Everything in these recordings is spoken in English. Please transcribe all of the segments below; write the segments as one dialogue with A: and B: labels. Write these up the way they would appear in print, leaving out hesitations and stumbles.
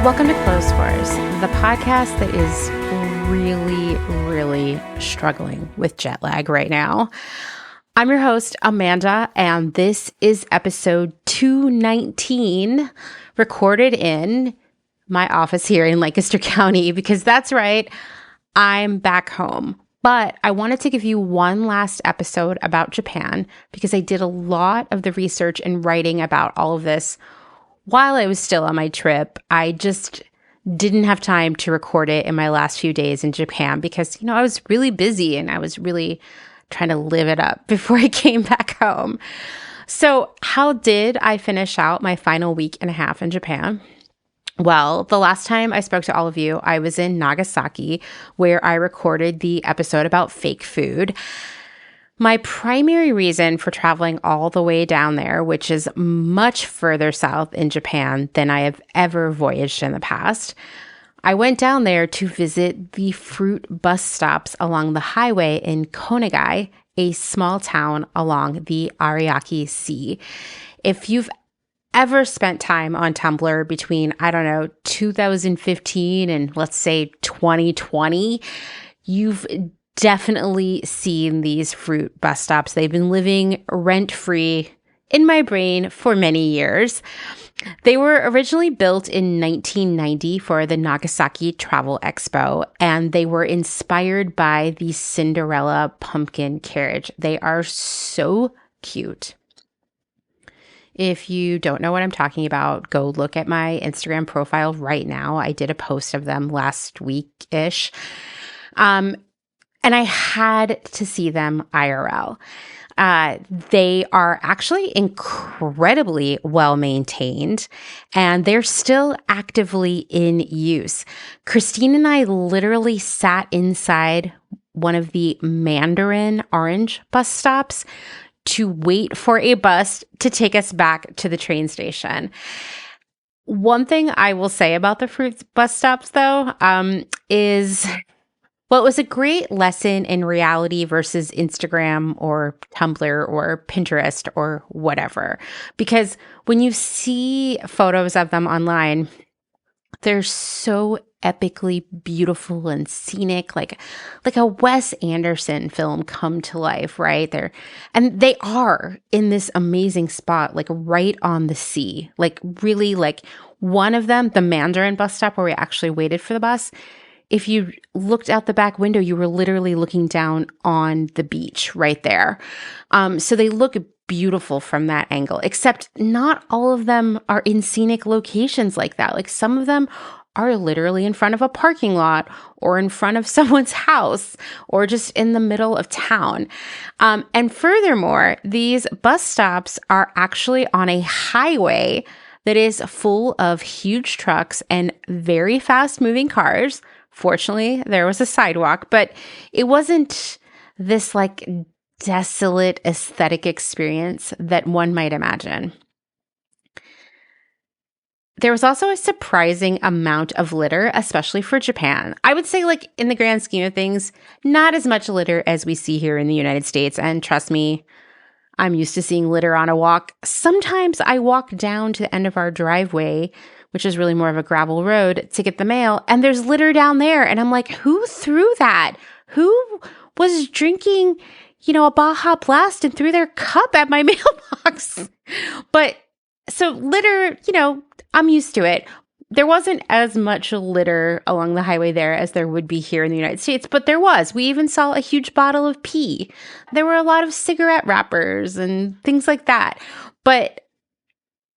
A: Welcome to Clotheshorse, the podcast that is really struggling with jet lag right now. I'm your host, Amanda, and this is episode 219, recorded in my office here in Lancaster County, because that's right, I'm back home. But I wanted to give you one last episode about Japan because I did a lot of the research and writing about all of this while I was still on my trip. I just didn't have time to record it in my last few days in Japan because, I was really busy and I was really trying to live it up before I came back home. So how did I finish out my final week and a half in Japan? Well, the last time I spoke to all of you, I was in Nagasaki, where I recorded the episode about fake food. My primary reason for traveling all the way down there, which is much further south in Japan than I have ever voyaged in the past, I went down there to visit the fruit bus stops along the highway in Konagai, a small town along the Ariake Sea. If you've ever spent time on Tumblr between, 2015 and let's say 2020, you've definitely seen these fruit bus stops. They've been living rent-free in my brain for many years. They were originally built in 1990 for the Nagasaki Travel Expo, and they were inspired by the Cinderella pumpkin carriage. They are so cute. If you don't know what I'm talking about, go look at my Instagram profile right now. I did a post of them last week-ish. And I had to see them IRL. They are actually incredibly well maintained, and they're still actively in use. Christine and I literally sat inside one of the Mandarin Orange bus stops to wait for a bus to take us back to the train station. One thing I will say about the fruit bus stops, though, is... Well, it was a great lesson in reality versus Instagram or Tumblr or Pinterest or whatever. Because when you see photos of them online, they're so epically beautiful and scenic, like a Wes Anderson film come to life, right? They are in this amazing spot, like right on the sea. Like really, like one of them, the Mandarin bus stop where we actually waited for the bus, if you looked out the back window, you were literally looking down on the beach right there. So they look beautiful from that angle, except not all of them are in scenic locations like that. Like some of them are literally in front of a parking lot or in front of someone's house or just in the middle of town. And furthermore, these bus stops are actually on a highway that is full of huge trucks and very fast moving cars. Fortunately, there was a sidewalk, but it wasn't this like desolate aesthetic experience that one might imagine. There was also a surprising amount of litter, especially for Japan. I would say, like, in the grand scheme of things, not as much litter as we see here in the United States. And trust me, I'm used to seeing litter on a walk. Sometimes I walk down to the end of our driveway, which is really more of a gravel road, to get the mail, and there's litter down there. And I'm like, who threw that? Who was drinking, a Baja Blast and threw their cup at my mailbox? But so litter, I'm used to it. There wasn't as much litter along the highway there as there would be here in the United States, but there was. We even saw a huge bottle of pee. There were a lot of cigarette wrappers and things like that. But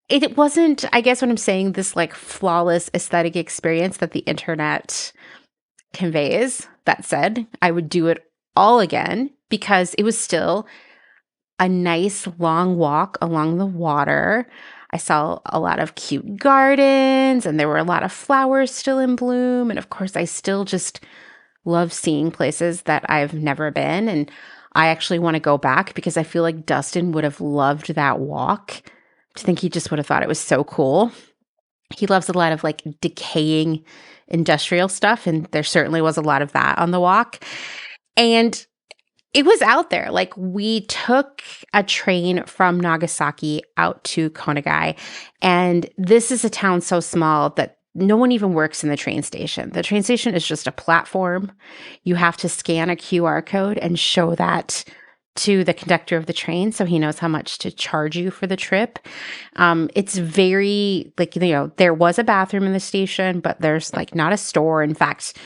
A: it wasn't, I guess what I'm saying, this like flawless aesthetic experience that the internet conveys. That said, I would do it all again because it was still a nice long walk along the water. I saw a lot of cute gardens and there were a lot of flowers still in bloom. And of course, I still just love seeing places that I've never been. And I actually want to go back because I feel like Dustin would have loved that walk. I think he just would have thought it was so cool. He loves a lot of like decaying industrial stuff, and there certainly was a lot of that on the walk. And it was out there. Like, we took a train from Nagasaki out to Konagai, and this is a town so small that no one even works in the train station. The train station is just a platform. You have to scan a QR code and show that to the conductor of the train so he knows how much to charge you for the trip. It's very, like, there was a bathroom in the station, but there's like not a store. In fact,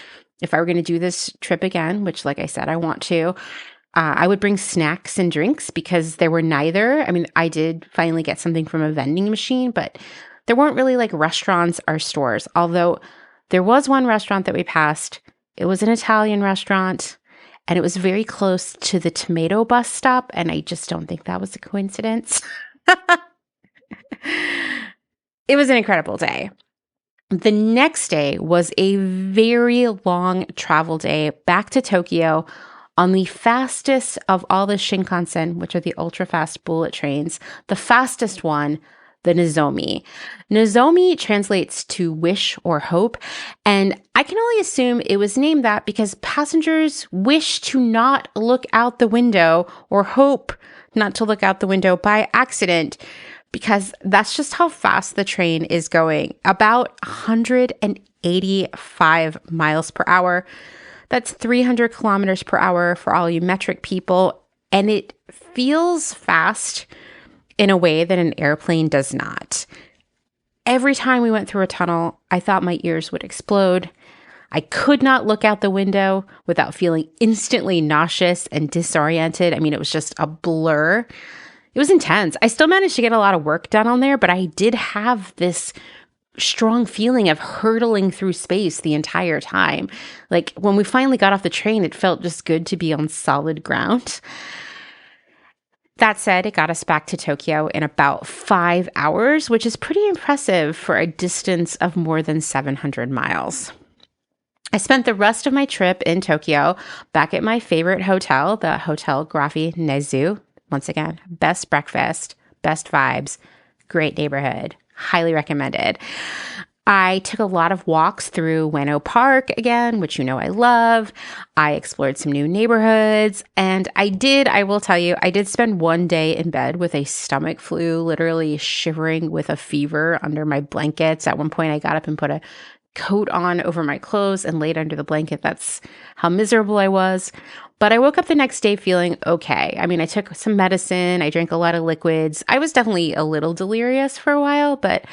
A: if I were going to do this trip again, which, like I said, I want to, I would bring snacks and drinks because there were neither. I mean, I did finally get something from a vending machine, but there weren't really like restaurants or stores. Although there was one restaurant that we passed. It was an Italian restaurant, and it was very close to the tomato bus stop. And I just don't think that was a coincidence. It was an incredible day. The next day was a very long travel day back to Tokyo on the fastest of all the Shinkansen, which are the ultra-fast bullet trains, the fastest one, the Nozomi. Nozomi translates to wish or hope, and I can only assume it was named that because passengers wish to not look out the window or hope not to look out the window by accident, because that's just how fast the train is going. About 185 miles per hour. That's 300 kilometers per hour for all you metric people. And it feels fast in a way that an airplane does not. Every time we went through a tunnel, I thought my ears would explode. I could not look out the window without feeling instantly nauseous and disoriented. I mean, it was just a blur. It was intense. I still managed to get a lot of work done on there, but I did have this strong feeling of hurtling through space the entire time. Like when we finally got off the train, it felt just good to be on solid ground. That said, it got us back to Tokyo in about 5 hours, which is pretty impressive for a distance of more than 700 miles. I spent the rest of my trip in Tokyo back at my favorite hotel, the Hotel Grafi Nezu. Once again, best breakfast, best vibes, great neighborhood, highly recommended. I took a lot of walks through Ueno Park again, which I love. I explored some new neighborhoods, and I will tell you, I did spend one day in bed with a stomach flu, literally shivering with a fever under my blankets. At one point, I got up and put a coat on over my clothes and laid under the blanket. That's how miserable I was. But I woke up the next day feeling okay. I mean, I took some medicine. I drank a lot of liquids. I was definitely a little delirious for a while, but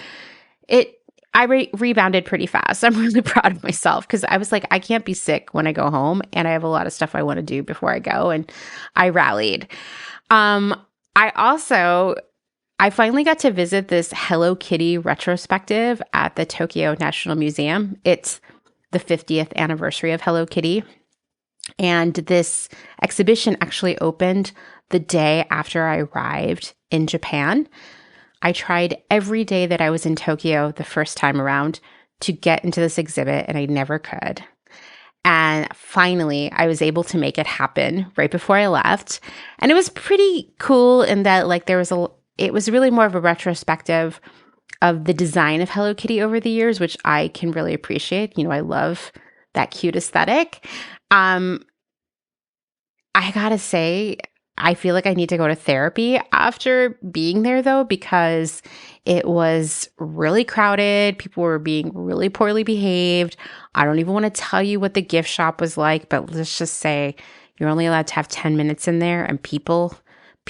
A: I rebounded pretty fast. I'm really proud of myself because I was like, I can't be sick when I go home, and I have a lot of stuff I want to do before I go, and I rallied. I finally got to visit this Hello Kitty retrospective at the Tokyo National Museum. It's the 50th anniversary of Hello Kitty. And this exhibition actually opened the day after I arrived in Japan. I tried every day that I was in Tokyo the first time around to get into this exhibit, and I never could. And finally, I was able to make it happen right before I left. And it was pretty cool in that, like, it was really more of a retrospective of the design of Hello Kitty over the years, which I can really appreciate. I love that cute aesthetic. I gotta say, I feel like I need to go to therapy after being there, though, because it was really crowded. People were being really poorly behaved. I don't even want to tell you what the gift shop was like, but let's just say you're only allowed to have 10 minutes in there, and people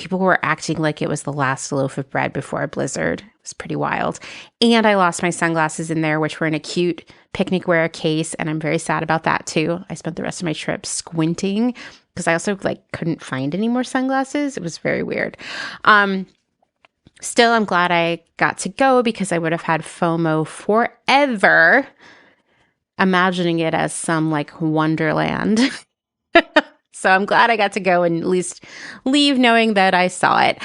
A: were acting like it was the last loaf of bread before a blizzard. It was pretty wild. And I lost my sunglasses in there, which were in a cute picnic wear case, and I'm very sad about that too. I spent the rest of my trip squinting because I also couldn't find any more sunglasses. It was very weird. Still, I'm glad I got to go because I would have had FOMO forever, imagining it as some wonderland. So I'm glad I got to go and at least leave knowing that I saw it.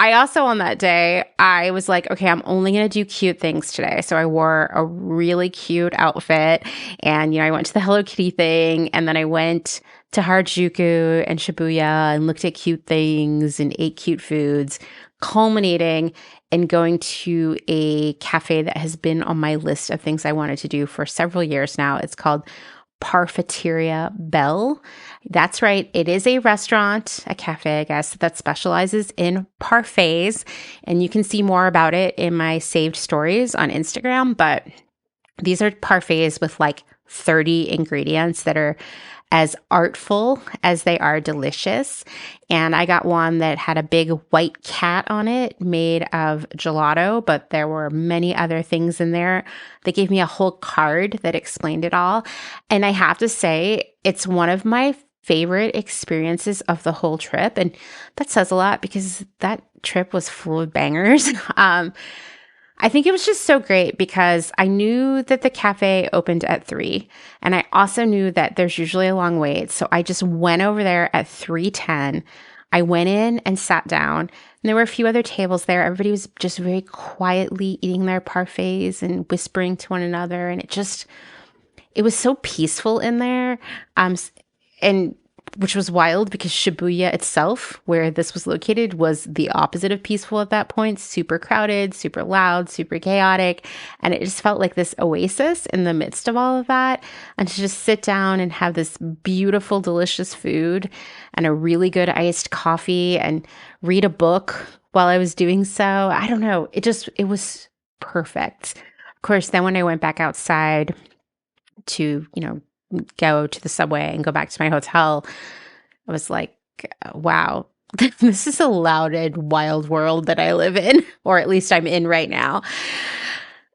A: I also, on that day, I was like, okay, I'm only going to do cute things today. So I wore a really cute outfit, and, I went to the Hello Kitty thing, and then I went to Harajuku and Shibuya and looked at cute things and ate cute foods, culminating in going to a cafe that has been on my list of things I wanted to do for several years now. It's called Parfeteria Belle. That's right. It is a restaurant, a cafe, I guess, that specializes in parfaits. And you can see more about it in my saved stories on Instagram. But these are parfaits with like 30 ingredients that are as artful as they are delicious. And I got one that had a big white cat on it made of gelato, but there were many other things in there. They gave me a whole card that explained it all. And I have to say, it's one of my favorite experiences of the whole trip. And that says a lot because that trip was full of bangers. I think it was just so great because I knew that the cafe opened at 3, and I also knew that there's usually a long wait. So I just went over there at 3:10. I went in and sat down, and there were a few other tables there. Everybody was just very quietly eating their parfaits and whispering to one another, and it was so peaceful in there. And which was wild because Shibuya itself, where this was located, was the opposite of peaceful at that point. Super crowded, super loud, super chaotic. And it just felt like this oasis in the midst of all of that. And to just sit down and have this beautiful, delicious food and a really good iced coffee and read a book while I was doing so. I don't know. It was perfect. Of course, then when I went back outside to, go to the subway and go back to my hotel, I was like, wow, this is a loud and wild world that I live in, or at least I'm in right now.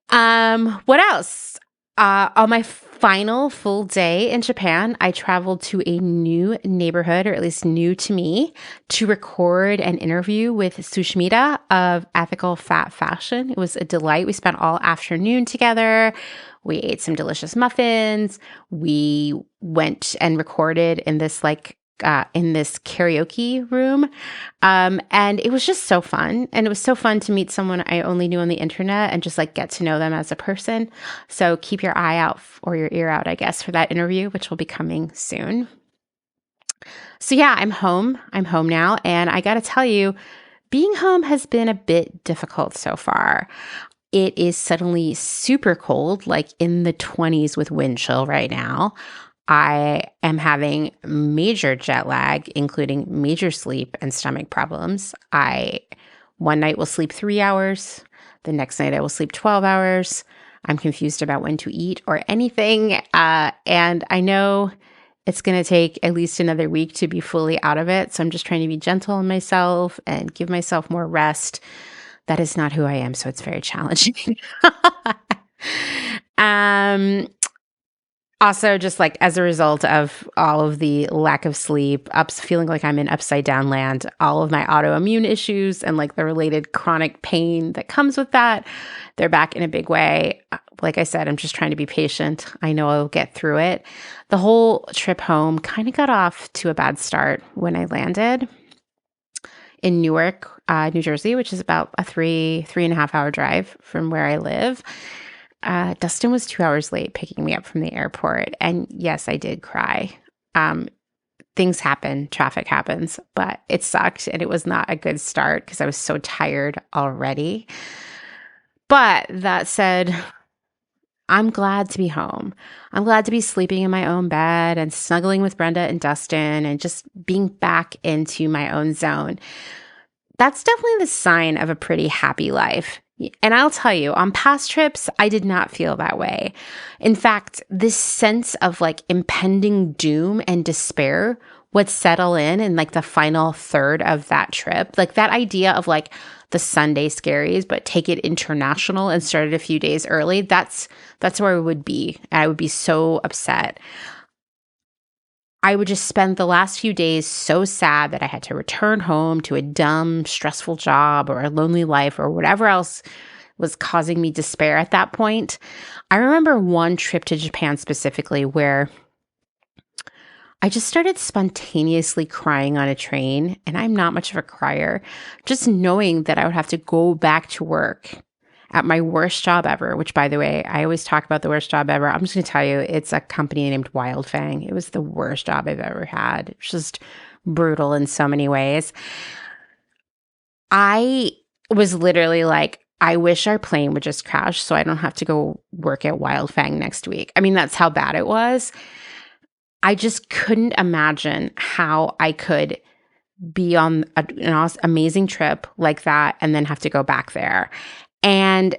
A: What else? On my final full day in Japan, I traveled to a new neighborhood, or at least new to me, to record an interview with Sushmita of Ethical Fat Fashion. It was a delight. We spent all afternoon together. We ate some delicious muffins. We went and recorded in this karaoke room. And it was just so fun. And it was so fun to meet someone I only knew on the internet and just like get to know them as a person. So keep your eye out or your ear out, I guess, for that interview, which will be coming soon. So yeah, I'm home. I'm home now. And I got to tell you, being home has been a bit difficult so far. It is suddenly super cold, like in the 20s with wind chill right now. I am having major jet lag, including major sleep and stomach problems. One night will sleep 3 hours. The next night I will sleep 12 hours. I'm confused about when to eat or anything. And I know it's going to take at least another week to be fully out of it. So I'm just trying to be gentle on myself and give myself more rest. That is not who I am, so it's very challenging. Also, just like as a result of all of the lack of sleep, feeling like I'm in upside down land, all of my autoimmune issues and like the related chronic pain that comes with that, they're back in a big way. Like I said, I'm just trying to be patient. I know I'll get through it. The whole trip home kind of got off to a bad start when I landed in Newark, New Jersey, which is about a 3.5 hour drive from where I live. Dustin was 2 hours late picking me up from the airport. And yes, I did cry. Things happen, traffic happens, but it sucked. And it was not a good start because I was so tired already. But that said, I'm glad to be home. I'm glad to be sleeping in my own bed and snuggling with Brenda and Dustin and just being back into my own zone. That's definitely the sign of a pretty happy life. And I'll tell you, on past trips, I did not feel that way. In fact, this sense of like impending doom and despair would settle in like the final third of that trip. Like that idea of like the Sunday scaries, but take it international and start it a few days early. That's where I would be. I would be so upset. I would just spend the last few days so sad that I had to return home to a dumb, stressful job or a lonely life or whatever else was causing me despair at that point. I remember one trip to Japan specifically where I just started spontaneously crying on a train, and I'm not much of a crier, just knowing that I would have to go back to work at my worst job ever, which, by the way, I always talk about the worst job ever. I'm just going to tell you, it's a company named Wildfang. It was the worst job I've ever had. It's just brutal in so many ways. I was literally like, I wish our plane would just crash so I don't have to go work at Wildfang next week. I mean, that's how bad it was. I just couldn't imagine how I could be on an amazing trip like that and then have to go back there. And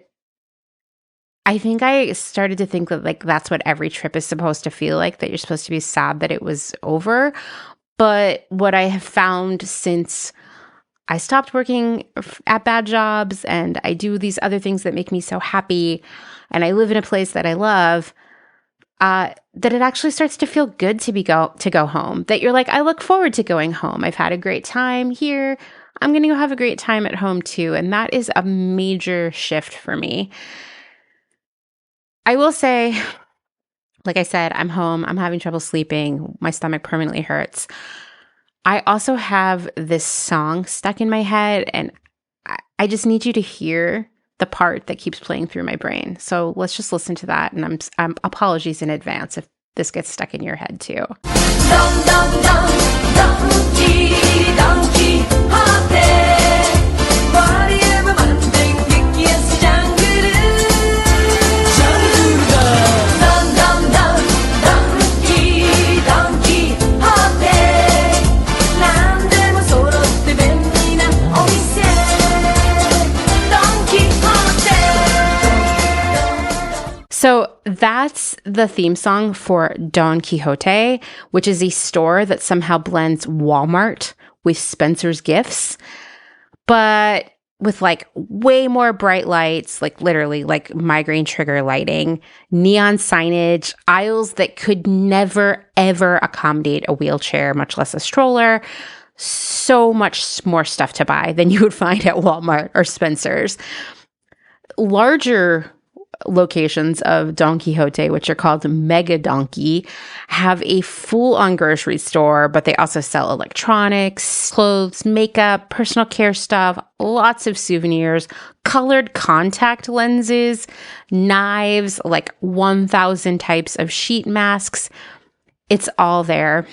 A: I think I started to think that like that's what every trip is supposed to feel like, that you're supposed to be sad that it was over. But what I have found since I stopped working at bad jobs and I do these other things that make me so happy and I live in a place that I love, that it actually starts to feel good to go home. That you're like, I look forward to going home. I've had a great time here. I'm going to go have a great time at home too. And that is a major shift for me. I will say, like I said, I'm home. I'm having trouble sleeping. My stomach permanently hurts. I also have this song stuck in my head, and I just need you to hear the part that keeps playing through my brain. So let's just listen to that. And I'm apologies in advance if this gets stuck in your head too. So that's the theme song for Don Quijote, which is a store that somehow blends Walmart with Spencer's Gifts, but with like way more bright lights, like literally like migraine trigger lighting, neon signage, aisles that could never, ever accommodate a wheelchair, much less a stroller. So much more stuff to buy than you would find at Walmart or Spencer's. Larger locations of Don Quijote, which are called Mega Donkey, have a full-on grocery store, but they also sell electronics, clothes, makeup, personal care stuff, lots of souvenirs, colored contact lenses, knives, like 1,000 types of sheet masks. It's all there.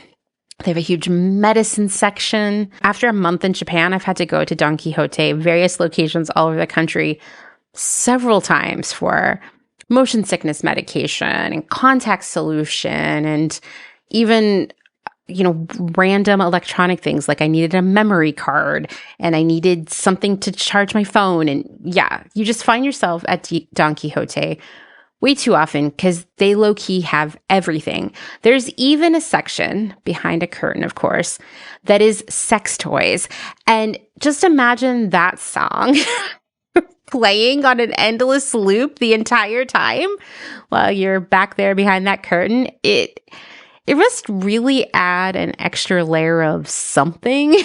A: They have a huge medicine section. After a month in Japan, I've had to go to Don Quijote, various locations all over the country, several times for motion sickness medication and contact solution and even, random electronic things. Like I needed a memory card and I needed something to charge my phone. And yeah, you just find yourself at Don Quijote way too often because they low-key have everything. There's even a section behind a curtain, of course, that is sex toys. And just imagine that song playing on an endless loop the entire time while you're back there behind that curtain. It must really add an extra layer of something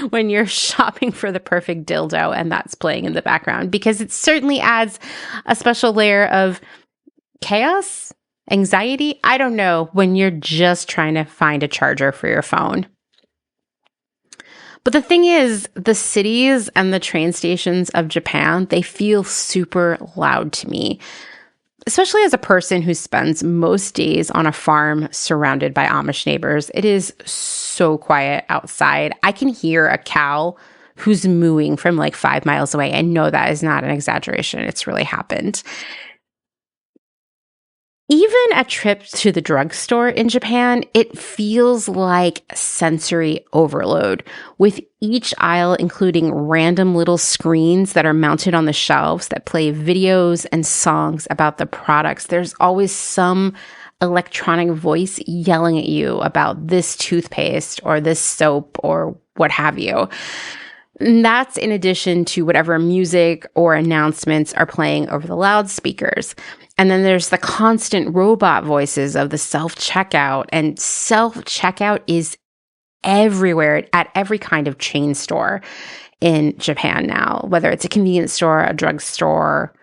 A: when you're shopping for the perfect dildo and that's playing in the background, because it certainly adds a special layer of chaos, anxiety. I don't know, when you're just trying to find a charger for your phone. But the thing is, the cities and the train stations of Japan, they feel super loud to me, especially as a person who spends most days on a farm surrounded by Amish neighbors. It is so quiet outside. I can hear a cow who's mooing from like 5 miles away. I know that is not an exaggeration. It's really happened. Even a trip to the drugstore in Japan, it feels like sensory overload, with each aisle including random little screens that are mounted on the shelves that play videos and songs about the products. There's always some electronic voice yelling at you about this toothpaste or this soap or what have you. And that's in addition to whatever music or announcements are playing over the loudspeakers. And then there's the constant robot voices of the self-checkout. And self-checkout is everywhere at every kind of chain store in Japan now, whether it's a convenience store, a drugstore.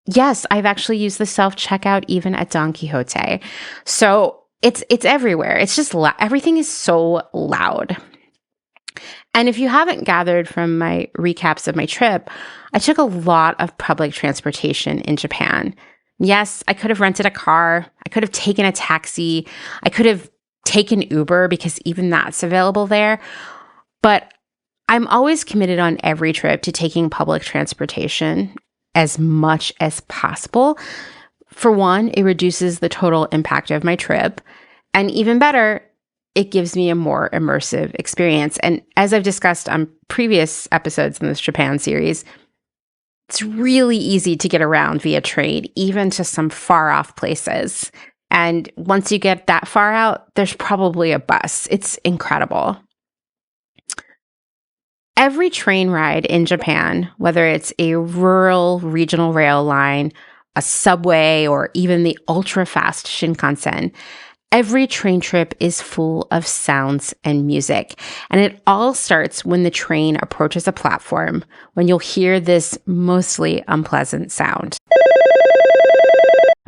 A: Yes, I've actually used the self-checkout even at Don Quijote. So it's everywhere. It's just everything is so loud. And if you haven't gathered from my recaps of my trip, I took a lot of public transportation in Japan. Yes, I could have rented a car. I could have taken a taxi. I could have taken Uber because even that's available there. But I'm always committed on every trip to taking public transportation as much as possible For one, it reduces the total impact of my trip. And even better, it gives me a more immersive experience. And as I've discussed on previous episodes in this Japan series, it's really easy to get around via train, even to some far off places. And once you get that far out, there's probably a bus. It's incredible. Every train ride in Japan, whether it's a rural regional rail line, a subway, or even the ultra fast Shinkansen, every train trip is full of sounds and music. And it all starts when the train approaches a platform, when you'll hear this mostly unpleasant sound.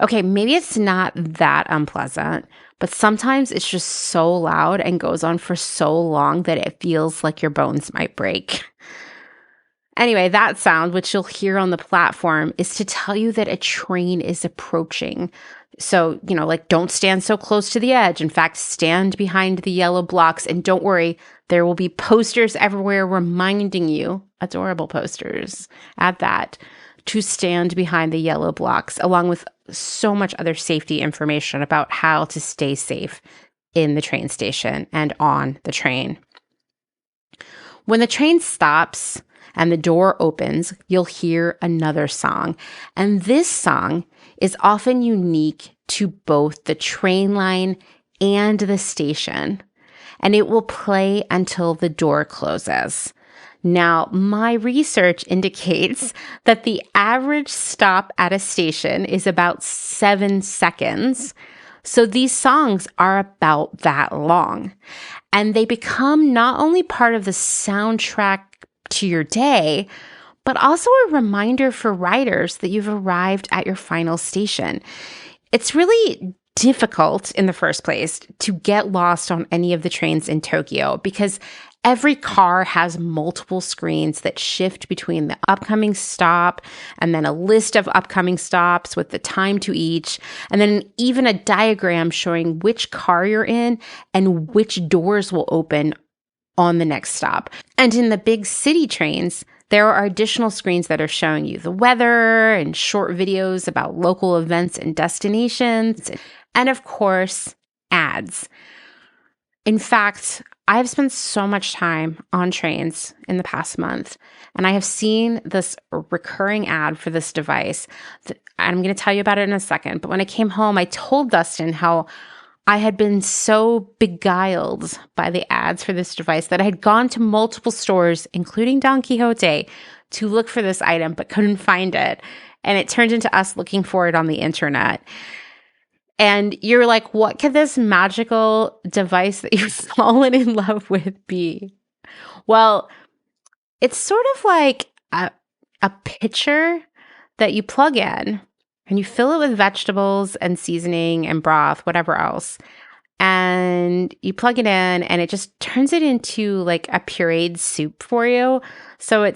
A: Okay, maybe it's not that unpleasant, but sometimes it's just so loud and goes on for so long that it feels like your bones might break. Anyway, that sound, which you'll hear on the platform, is to tell you that a train is approaching. So, like, don't stand so close to the edge. In fact, stand behind the yellow blocks, and don't worry, there will be posters everywhere reminding you, adorable posters at that, to stand behind the yellow blocks, along with so much other safety information about how to stay safe in the train station and on the train. When the train stops and the door opens, you'll hear another song. And this song is often unique to both the train line and the station. And it will play until the door closes. Now, my research indicates that the average stop at a station is about 7 seconds. So these songs are about that long. And they become not only part of the soundtrack to your day, but also a reminder for riders that you've arrived at your final station. It's really difficult in the first place to get lost on any of the trains in Tokyo because every car has multiple screens that shift between the upcoming stop and then a list of upcoming stops with the time to each, and then even a diagram showing which car you're in and which doors will open on the next stop. And in the big city trains, there are additional screens that are showing you the weather and short videos about local events and destinations, and of course, ads. In fact, I have spent so much time on trains in the past month, and I have seen this recurring ad for this device. I'm going to tell you about it in a second, but when I came home, I told Dustin how I had been so beguiled by the ads for this device that I had gone to multiple stores, including Don Quijote, to look for this item, but couldn't find it. And it turned into us looking for it on the internet. And you're like, what could this magical device that you've fallen in love with be? Well, it's sort of like a pitcher that you plug in and you fill it with vegetables and seasoning and broth, whatever else. And you plug it in and it just turns it into like a pureed soup for you. So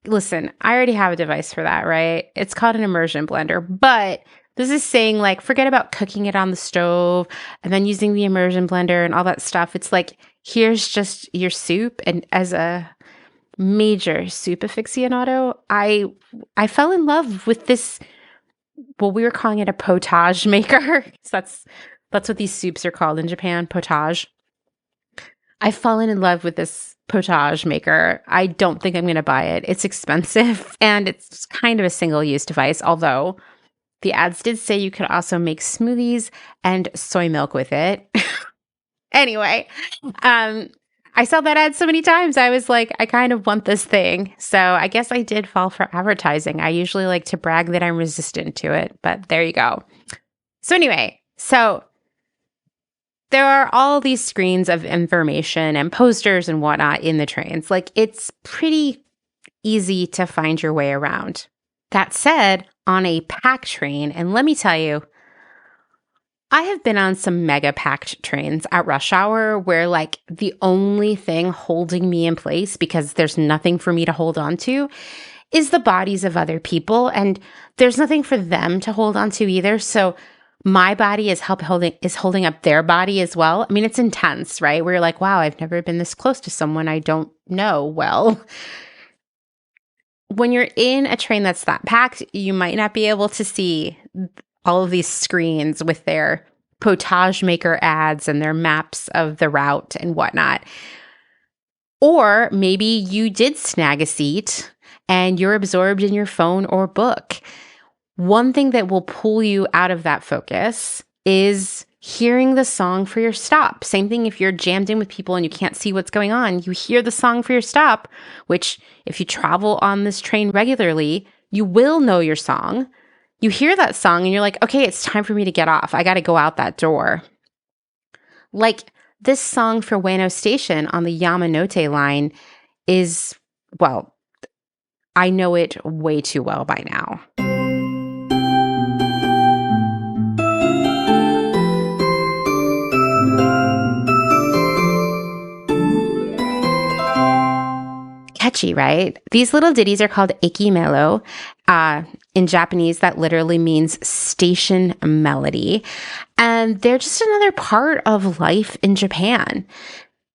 A: listen, I already have a device for that, right? It's called an immersion blender, but this is saying like, forget about cooking it on the stove and then using the immersion blender and all that stuff. It's like, here's just your soup. And as a major soup aficionado, I fell in love with this. Well, we were calling it a potage maker. So that's what these soups are called in Japan, potage. I've fallen in love with this potage maker. I don't think I'm going to buy it. It's expensive and it's kind of a single-use device, although the ads did say you could also make smoothies and soy milk with it. Anyway, I saw that ad so many times. I was like, I kind of want this thing. So I guess I did fall for advertising. I usually like to brag that I'm resistant to it, but there you go. So anyway, there are all these screens of information and posters and whatnot in the trains. Like, it's pretty easy to find your way around. That said, on a packed train, and let me tell you, I have been on some mega packed trains at rush hour where like the only thing holding me in place, because there's nothing for me to hold on to, is the bodies of other people. And there's nothing for them to hold on to either. So my body is holding up their body as well. I mean, it's intense, right? Where you're like, wow, I've never been this close to someone I don't know well. when you're in a train that's that packed, you might not be able to see all of these screens with their potage maker ads and their maps of the route and whatnot. Or maybe you did snag a seat and you're absorbed in your phone or book. One thing that will pull you out of that focus is hearing the song for your stop. Same thing if you're jammed in with people and you can't see what's going on. You hear the song for your stop, which if you travel on this train regularly, you will know your song. You hear that song and you're like, okay, it's time for me to get off. I got to go out that door. Like this song for Ueno Station on the Yamanote line is, well, I know it way too well by now. Catchy, right? These little ditties are called eki-melo. In Japanese, that literally means station melody. And they're just another part of life in Japan.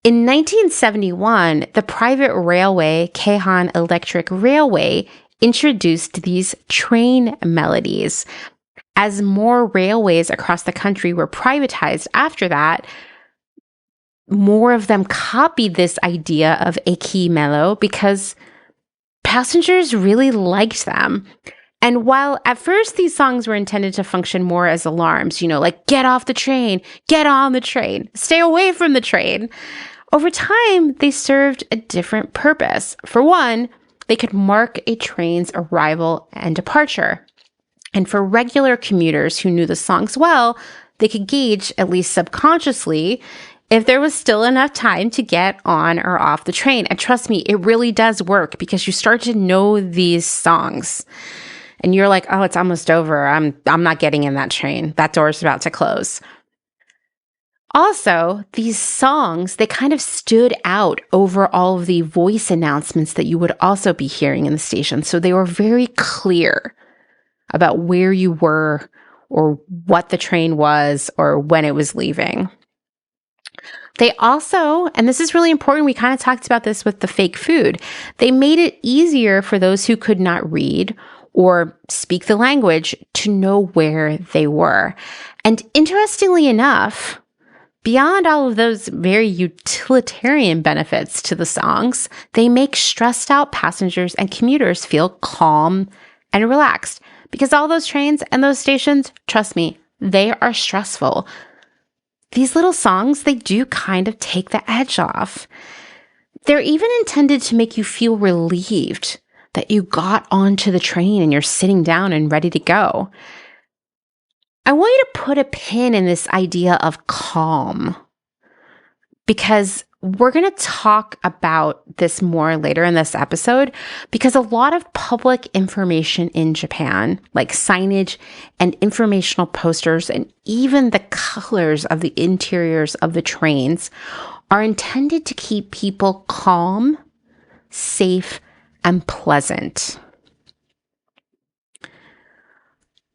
A: In 1971, the private railway, Keihan Electric Railway, introduced these train melodies. As more railways across the country were privatized after that, more of them copied this idea of eki-melo because passengers really liked them. And while at first these songs were intended to function more as alarms, like get off the train, get on the train, stay away from the train, over time they served a different purpose. For one, they could mark a train's arrival and departure. And for regular commuters who knew the songs well, they could gauge, at least subconsciously, if there was still enough time to get on or off the train. And trust me, it really does work because you start to know these songs and you're like, oh, it's almost over. I'm not getting in that train. That door is about to close. Also, these songs, they kind of stood out over all of the voice announcements that you would also be hearing in the station. So they were very clear about where you were or what the train was or when it was leaving. They also, and this is really important, we kind of talked about this with the fake food, they made it easier for those who could not read or speak the language to know where they were. And interestingly enough, beyond all of those very utilitarian benefits to the songs, they make stressed out passengers and commuters feel calm and relaxed. Because all those trains and those stations, trust me, they are stressful. These little songs, they do kind of take the edge off. They're even intended to make you feel relieved that you got onto the train and you're sitting down and ready to go. I want you to put a pin in this idea of calm because we're going to talk about this more later in this episode because a lot of public information in Japan, like signage and informational posters and even the colors of the interiors of the trains, are intended to keep people calm, safe, and pleasant.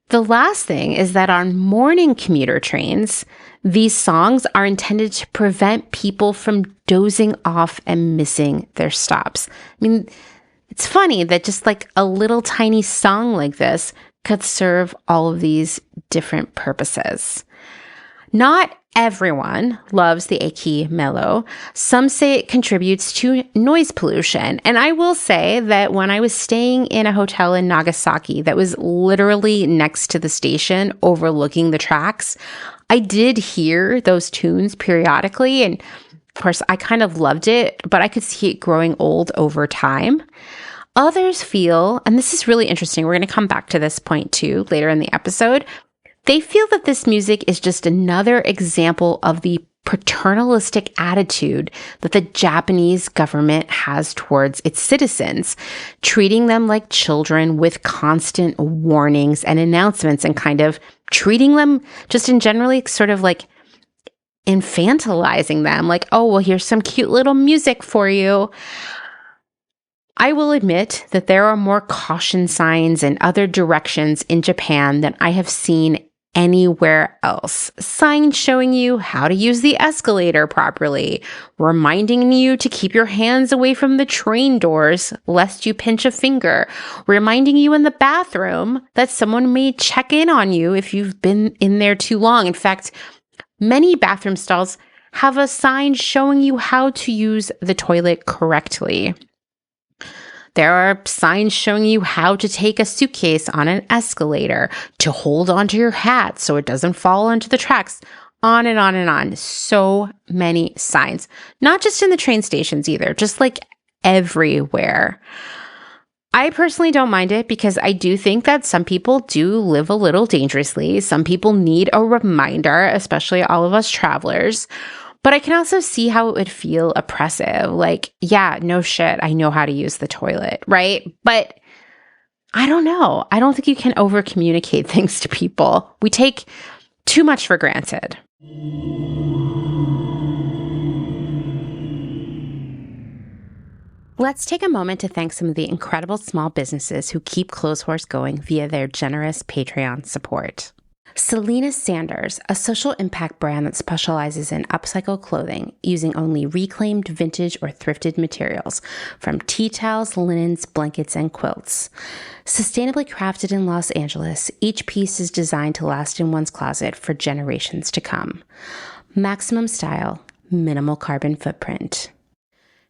A: The last thing is that on morning commuter trains, these songs are intended to prevent people from dozing off and missing their stops. I mean, it's funny that just like a little tiny song like this could serve all of these different purposes. Not everyone loves the eki-melo. Some say it contributes to noise pollution. And I will say that when I was staying in a hotel in Nagasaki that was literally next to the station overlooking the tracks, I did hear those tunes periodically. And of course, I kind of loved it, but I could see it growing old over time. Others feel, and this is really interesting, we're going to come back to this point too later in the episode, they feel that this music is just another example of the paternalistic attitude that the Japanese government has towards its citizens, treating them like children with constant warnings and announcements and kind of treating them just in generally sort of like infantilizing them, like, oh, well, here's some cute little music for you. I will admit that there are more caution signs and other directions in Japan than I have seen anywhere else. Signs showing you how to use the escalator properly, reminding you to keep your hands away from the train doors lest you pinch a finger, reminding you in the bathroom that someone may check in on you if you've been in there too long. In fact, many bathroom stalls have a sign showing you how to use the toilet correctly. There are signs showing you how to take a suitcase on an escalator, to hold onto your hat so it doesn't fall onto the tracks, on and on and on. So many signs, not just in the train stations either, just like everywhere. I personally don't mind it because I do think that some people do live a little dangerously. Some people need a reminder, especially all of us travelers. But I can also see how it would feel oppressive. Like, yeah, no shit, I know how to use the toilet, right? But I don't know. I don't think you can over communicate things to people. We take too much for granted. Let's take a moment to thank some of the incredible small businesses who keep Clotheshorse going via their generous Patreon support. Selena Sanders, a social impact brand that specializes in upcycled clothing using only reclaimed, vintage, or thrifted materials, from tea towels, linens, blankets, and quilts. Sustainably crafted in Los Angeles, each piece is designed to last in one's closet for generations to come. Maximum style, minimal carbon footprint.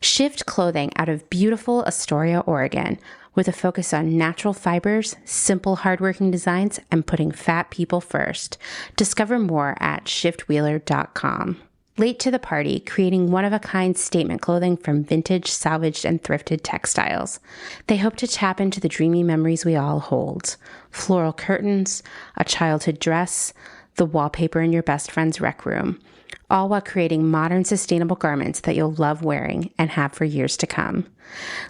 A: Shift Clothing out of beautiful Astoria, Oregon, with a focus on natural fibers, simple hardworking designs, and putting fat people first. Discover more at shiftwheeler.com. Late to the Party, creating one-of-a-kind statement clothing from vintage, salvaged, and thrifted textiles. They hope to tap into the dreamy memories we all hold. Floral curtains, a childhood dress, the wallpaper in your best friend's rec room, all while creating modern, sustainable garments that you'll love wearing and have for years to come.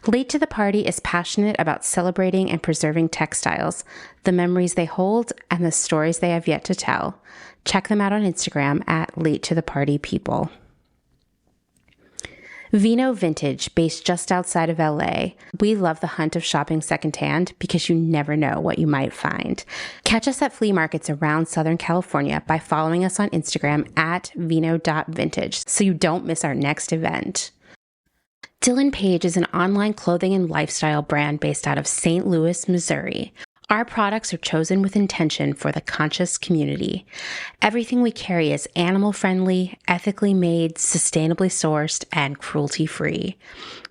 A: Late to the Party is passionate about celebrating and preserving textiles, the memories they hold, and the stories they have yet to tell. Check them out on Instagram at Late to the Party People. Vino Vintage, based just outside of LA. We love the hunt of shopping secondhand because you never know what you might find. Catch us at flea markets around Southern California by following us on Instagram at vino.vintage so you don't miss our next event. Dylan Page is an online clothing and lifestyle brand based out of St. Louis, Missouri. Our products are chosen with intention for the conscious community. Everything we carry is animal-friendly, ethically made, sustainably sourced, and cruelty-free.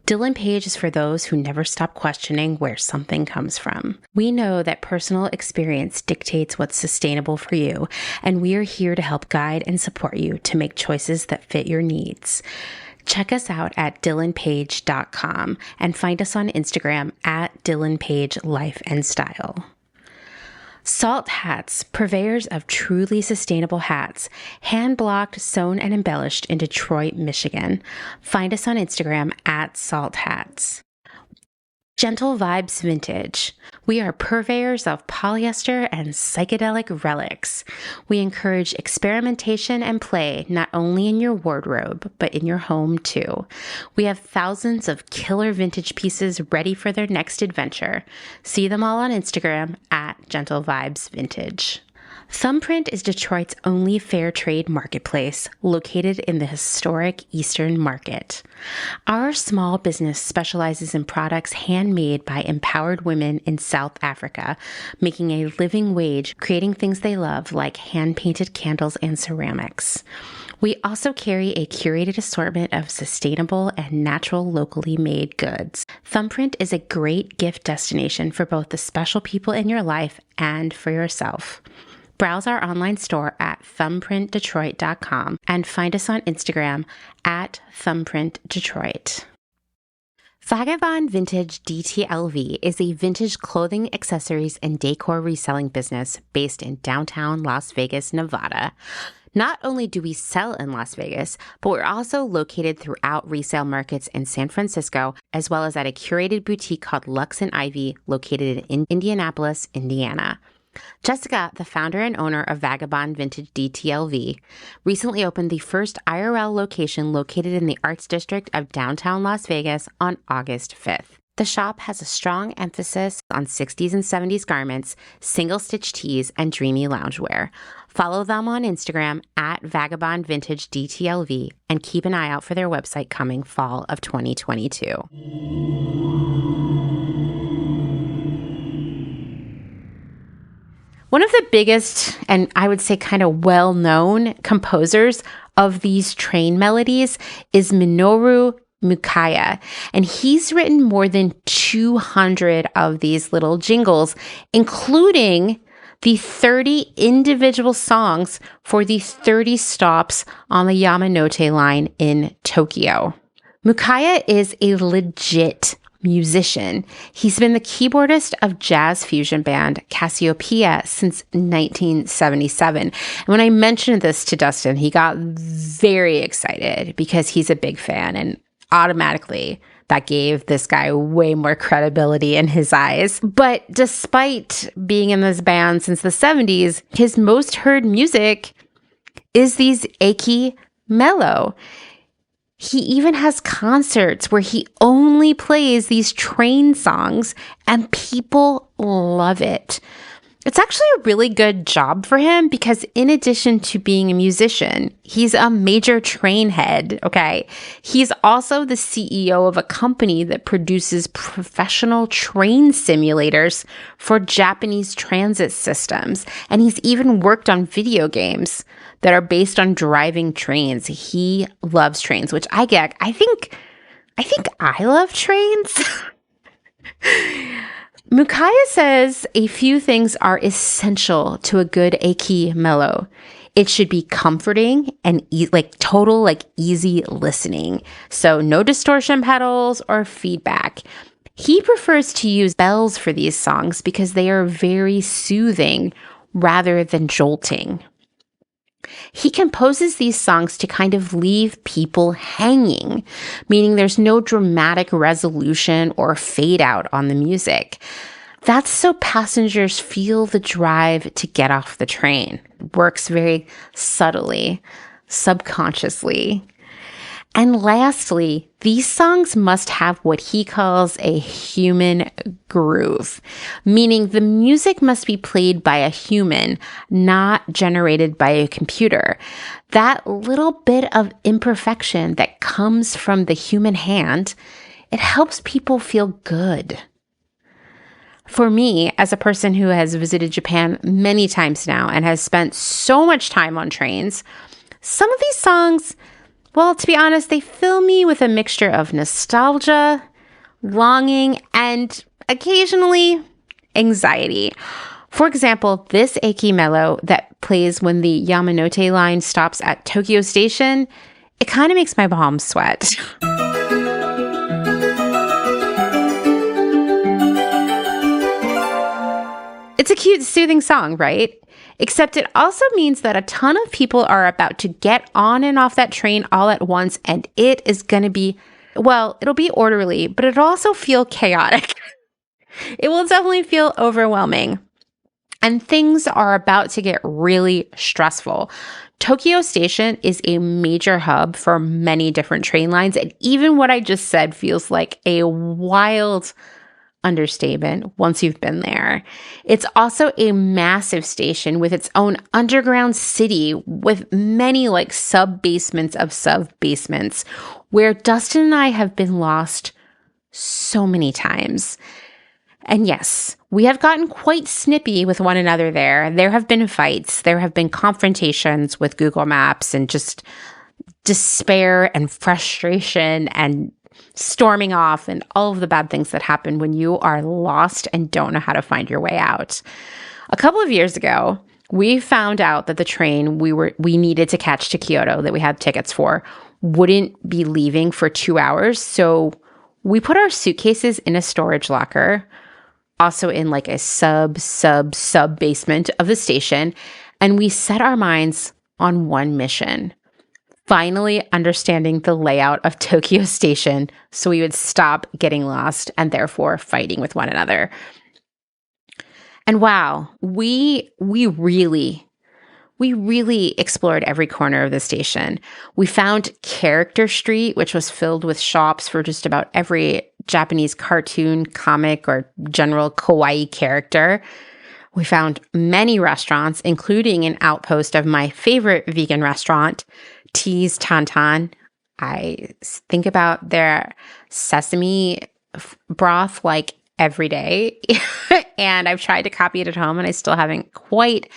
A: Dylan Page is for those who never stop questioning where something comes from. We know that personal experience dictates what's sustainable for you, and we are here to help guide and support you to make choices that fit your needs. Check us out at dylanpage.com and find us on Instagram at dylanpagelifeandstyle. Salt Hats, purveyors of truly sustainable hats, hand-blocked, sewn, and embellished in Detroit, Michigan. Find us on Instagram at Salt Hats. Gentle Vibes Vintage. We are purveyors of polyester and psychedelic relics. We encourage experimentation and play not only in your wardrobe, but in your home too. We have thousands of killer vintage pieces ready for their next adventure. See them all on Instagram at Gentle Vibes Vintage. Thumbprint is Detroit's only fair trade marketplace, located in the historic Eastern Market. Our small business specializes in products handmade by empowered women in South Africa, making a living wage, creating things they love like hand-painted candles and ceramics. We also carry a curated assortment of sustainable and natural locally made goods. Thumbprint is a great gift destination for both the special people in your life and for yourself. Browse our online store at thumbprintdetroit.com and find us on Instagram at thumbprintdetroit. Vagabond Vintage DTLV is a vintage clothing, accessories, and decor reselling business based in downtown Las Vegas, Nevada. Not only do we sell in Las Vegas, but we're also located throughout resale markets in San Francisco, as well as at a curated boutique called Lux and Ivy, located in Indianapolis, Indiana. Jessica, the founder and owner of Vagabond Vintage DTLV, recently opened the first IRL location located in the Arts District of downtown Las Vegas on August 5th. The shop has a strong emphasis on 60s and 70s garments, single-stitch tees, and dreamy loungewear. Follow them on Instagram at Vagabond Vintage DTLV and keep an eye out for their website coming fall of 2022. One of the biggest and I would say kind of well-known composers of these train melodies is Minoru Mukaya, and he's written more than 200 of these little jingles, including the 30 individual songs for the 30 stops on the Yamanote line in Tokyo. Mukaya is a legit musician. He's been the keyboardist of jazz fusion band Cassiopeia since 1977. And when I mentioned this to Dustin, he got very excited because he's a big fan, and automatically that gave this guy way more credibility in his eyes. But despite being in this band since the 70s, his most heard music is these eki-melo. He even has concerts where he only plays these train songs, and people love it. It's actually a really good job for him because in addition to being a musician, he's a major train head, okay? He's also the CEO of a company that produces professional train simulators for Japanese transit systems. And he's even worked on video games that are based on driving trains. He loves trains, which I get. I think I love trains. Mukaya says a few things are essential to a good eki-melo. It should be comforting and easy listening. So no distortion pedals or feedback. He prefers to use bells for these songs because they are very soothing rather than jolting. He composes these songs to kind of leave people hanging, meaning there's no dramatic resolution or fade out on the music. That's so passengers feel the drive to get off the train. It works very subtly, subconsciously. And lastly, these songs must have what he calls a human groove, meaning the music must be played by a human, not generated by a computer. That little bit of imperfection that comes from the human hand, it helps people feel good. For me, as a person who has visited Japan many times now and has spent so much time on trains, some of these songs, well, to be honest, they fill me with a mixture of nostalgia, longing, and occasionally anxiety. For example, this eki-melo that plays when the Yamanote line stops at Tokyo Station, it kind of makes my palms sweat. It's a cute, soothing song, right? Except it also means that a ton of people are about to get on and off that train all at once, and it is going to be, well, it'll be orderly, but it'll also feel chaotic. It will definitely feel overwhelming. And things are about to get really stressful. Tokyo Station is a major hub for many different train lines, and even what I just said feels like a wild understatement once you've been there. It's also a massive station with its own underground city with many sub-basements of sub-basements where Dustin and I have been lost so many times. And yes, we have gotten quite snippy with one another there. There have been fights. There have been confrontations with Google Maps and just despair and frustration and storming off and all of the bad things that happen when you are lost and don't know how to find your way out. A couple of years ago, we found out that the train we needed to catch to Kyoto that we had tickets for wouldn't be leaving for 2 hours. So we put our suitcases in a storage locker, also in a sub basement of the station, and we set our minds on one mission: finally understanding the layout of Tokyo Station so we would stop getting lost and therefore fighting with one another. And wow, we really explored every corner of the station. We found Character Street, which was filled with shops for just about every Japanese cartoon, comic, or general kawaii character. We found many restaurants, including an outpost of my favorite vegan restaurant, Tea's Tantan. I think about their sesame broth like every day. And I've tried to copy it at home and I still haven't quite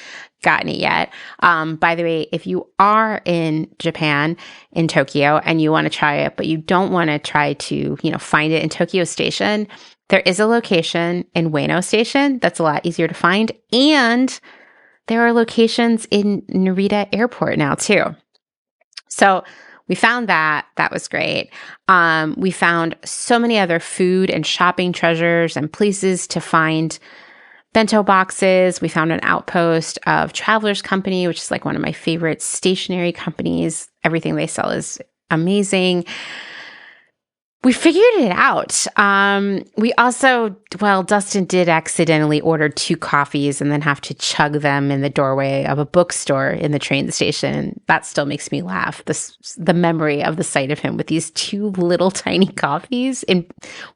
A: gotten it yet. By the way, if you are in Japan, in Tokyo, and you want to try it, but you don't want to try to, find it in Tokyo Station, there is a location in Ueno Station that's a lot easier to find. And there are locations in Narita Airport now too. So we found that. That was great. We found so many other food and shopping treasures and places to find bento boxes. We found an outpost of Travelers Company, which is like one of my favorite stationery companies. Everything they sell is amazing. We figured it out. We also, Dustin did accidentally order 2 coffees and then have to chug them in the doorway of a bookstore in the train station. That still makes me laugh. The memory of the sight of him with these 2 little tiny coffees in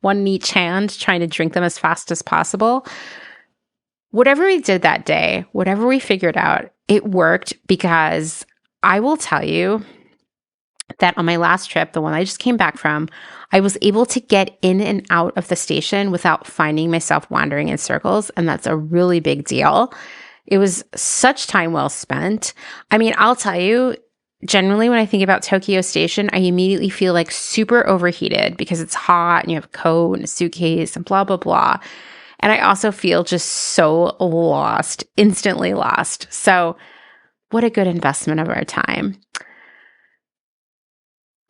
A: one in each hand, trying to drink them as fast as possible. Whatever we did that day, whatever we figured out, it worked, because I will tell you that on my last trip, the one I just came back from, I was able to get in and out of the station without finding myself wandering in circles. And that's a really big deal. It was such time well spent. I mean, I'll tell you, generally when I think about Tokyo Station, I immediately feel like super overheated because it's hot and you have a coat and a suitcase and blah, blah, blah. And I also feel just so lost, instantly lost. So what a good investment of our time.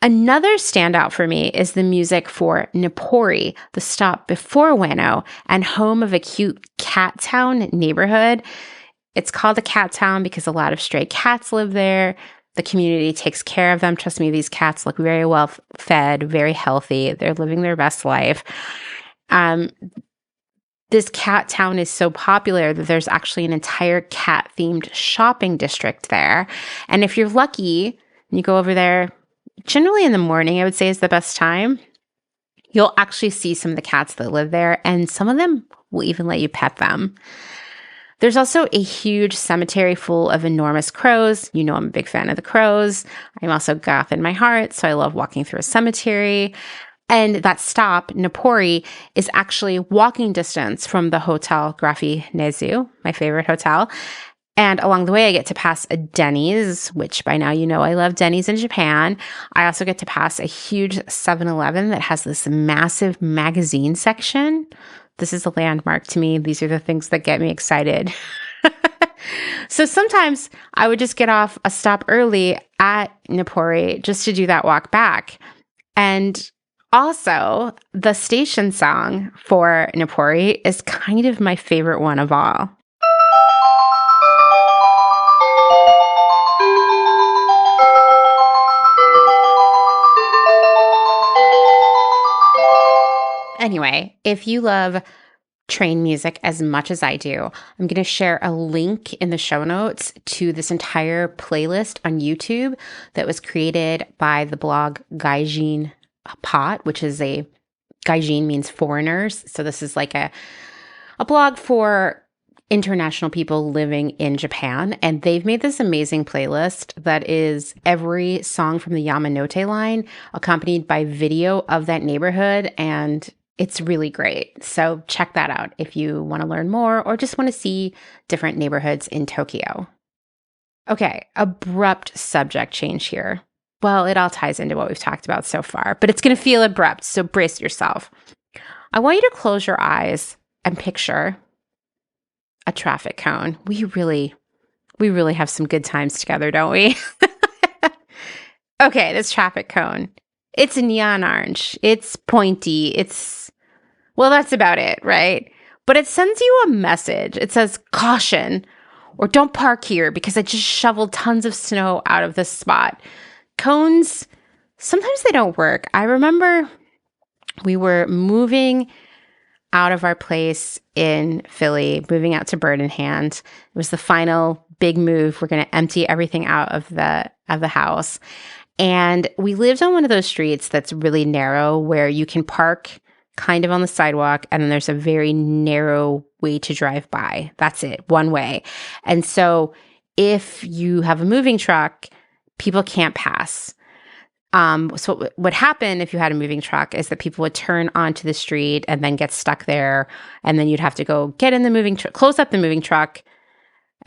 A: Another standout for me is the music for Napori, the stop before Ueno and home of a cute cat town neighborhood. It's called a cat town because a lot of stray cats live there. The community takes care of them. Trust me, these cats look very well fed, very healthy. They're living their best life. This cat town is so popular that there's actually an entire cat-themed shopping district there. And if you're lucky, and you go over there, generally in the morning, I would say is the best time, you'll actually see some of the cats that live there, and some of them will even let you pet them. There's also a huge cemetery full of enormous crows. You know I'm a big fan of the crows. I'm also goth in my heart, so I love walking through a cemetery. And that stop, Napori, is actually walking distance from the Hotel Graffi Nezu, my favorite hotel. And along the way, I get to pass a Denny's, which by now you know I love Denny's in Japan. I also get to pass a huge 7-Eleven that has this massive magazine section. This is a landmark to me. These are the things that get me excited. So sometimes I would just get off a stop early at Napori just to do that walk back. And also, the station song for Napori is kind of my favorite one of all. Anyway, if you love train music as much as I do, I'm going to share a link in the show notes to this entire playlist on YouTube that was created by the blog Gaijin Pot, which is Gaijin means foreigners. So this is like a blog for international people living in Japan. And they've made this amazing playlist that is every song from the Yamanote line accompanied by video of that neighborhood. And it's really great. So check that out if you want to learn more or just want to see different neighborhoods in Tokyo. Okay, abrupt subject change here. Well, it all ties into what we've talked about so far, but it's going to feel abrupt, so brace yourself. I want you to close your eyes and picture a traffic cone. We really have some good times together, don't we? Okay, this traffic cone. It's neon orange. It's pointy. That's about it, right? But it sends you a message. It says, caution, or don't park here because I just shoveled tons of snow out of this spot. Cones, sometimes they don't work. I remember we were moving out of our place in Philly, moving out to Bird in Hand. It was the final big move. We're going to empty everything out of the house. And we lived on one of those streets that's really narrow where you can park kind of on the sidewalk, and then there's a very narrow way to drive by. That's it, one way. And so if you have a moving truck, people can't pass. So what would happen if you had a moving truck is that people would turn onto the street and then get stuck there. And then you'd have to go get in the moving truck, close up the moving truck,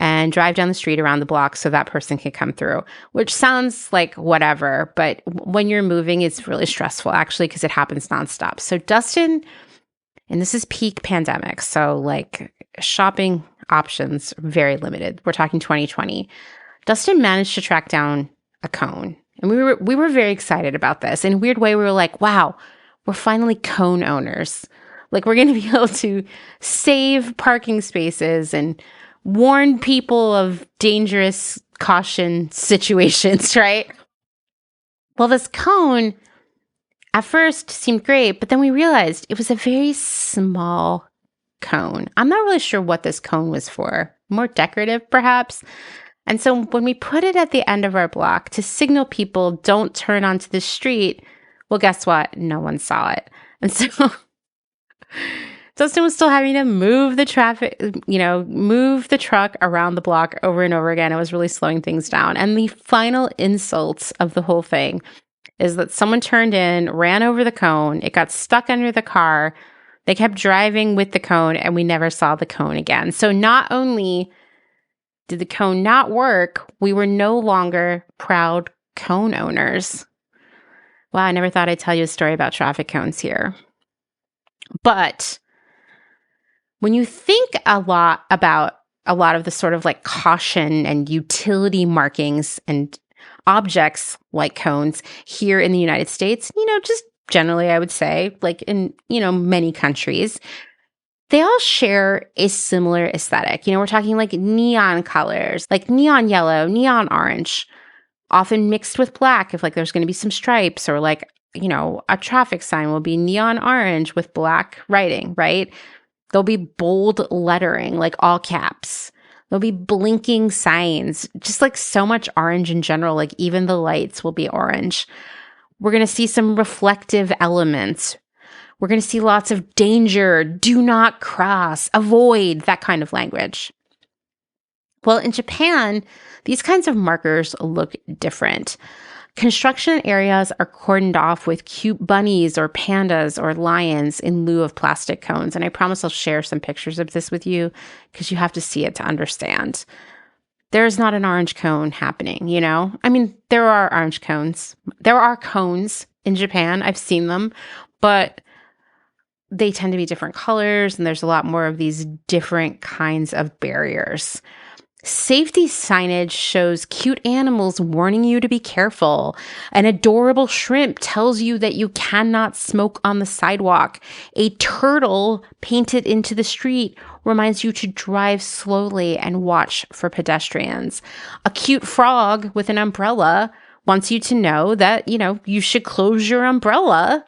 A: and drive down the street around the block so that person could come through, which sounds like whatever. But when you're moving, it's really stressful, actually, because it happens nonstop. So Dustin, and this is peak pandemic, so like shopping options are very limited. We're talking 2020. Dustin managed to track down a cone. And we were very excited about this. In a weird way, we were like, wow, we're finally cone owners. Like, we're going to be able to save parking spaces and warn people of dangerous caution situations, right? Well, this cone at first seemed great, but then we realized it was a very small cone. I'm not really sure what this cone was for. More decorative, perhaps. And so when we put it at the end of our block to signal people don't turn onto the street, well, guess what? No one saw it. And so Dustin was still having to move the truck around the block over and over again. It was really slowing things down. And the final insult of the whole thing is that someone turned in, ran over the cone, it got stuck under the car, they kept driving with the cone, and we never saw the cone again. So not only did the cone not work, we were no longer proud cone owners. Wow, I never thought I'd tell you a story about traffic cones here. But when you think a lot about a lot of the sort of like caution and utility markings and objects like cones here in the United States, just generally, I would say, like in, many countries, they all share a similar aesthetic. We're talking like neon colors, like neon yellow, neon orange, often mixed with black if like there's going to be some stripes, or like, a traffic sign will be neon orange with black writing, right? There'll be bold lettering, like all caps. There'll be blinking signs, just like so much orange in general, like even the lights will be orange. We're going to see some reflective elements. We're going to see lots of danger, do not cross, avoid, that kind of language. Well, in Japan, these kinds of markers look different. Construction areas are cordoned off with cute bunnies or pandas or lions in lieu of plastic cones. And I promise I'll share some pictures of this with you because you have to see it to understand. There's not an orange cone happening, I mean, there are orange cones. There are cones in Japan. I've seen them, but they tend to be different colors, and there's a lot more of these different kinds of barriers. Safety signage shows cute animals warning you to be careful. An adorable shrimp tells you that you cannot smoke on the sidewalk. A turtle painted into the street reminds you to drive slowly and watch for pedestrians. A cute frog with an umbrella wants you to know that, you should close your umbrella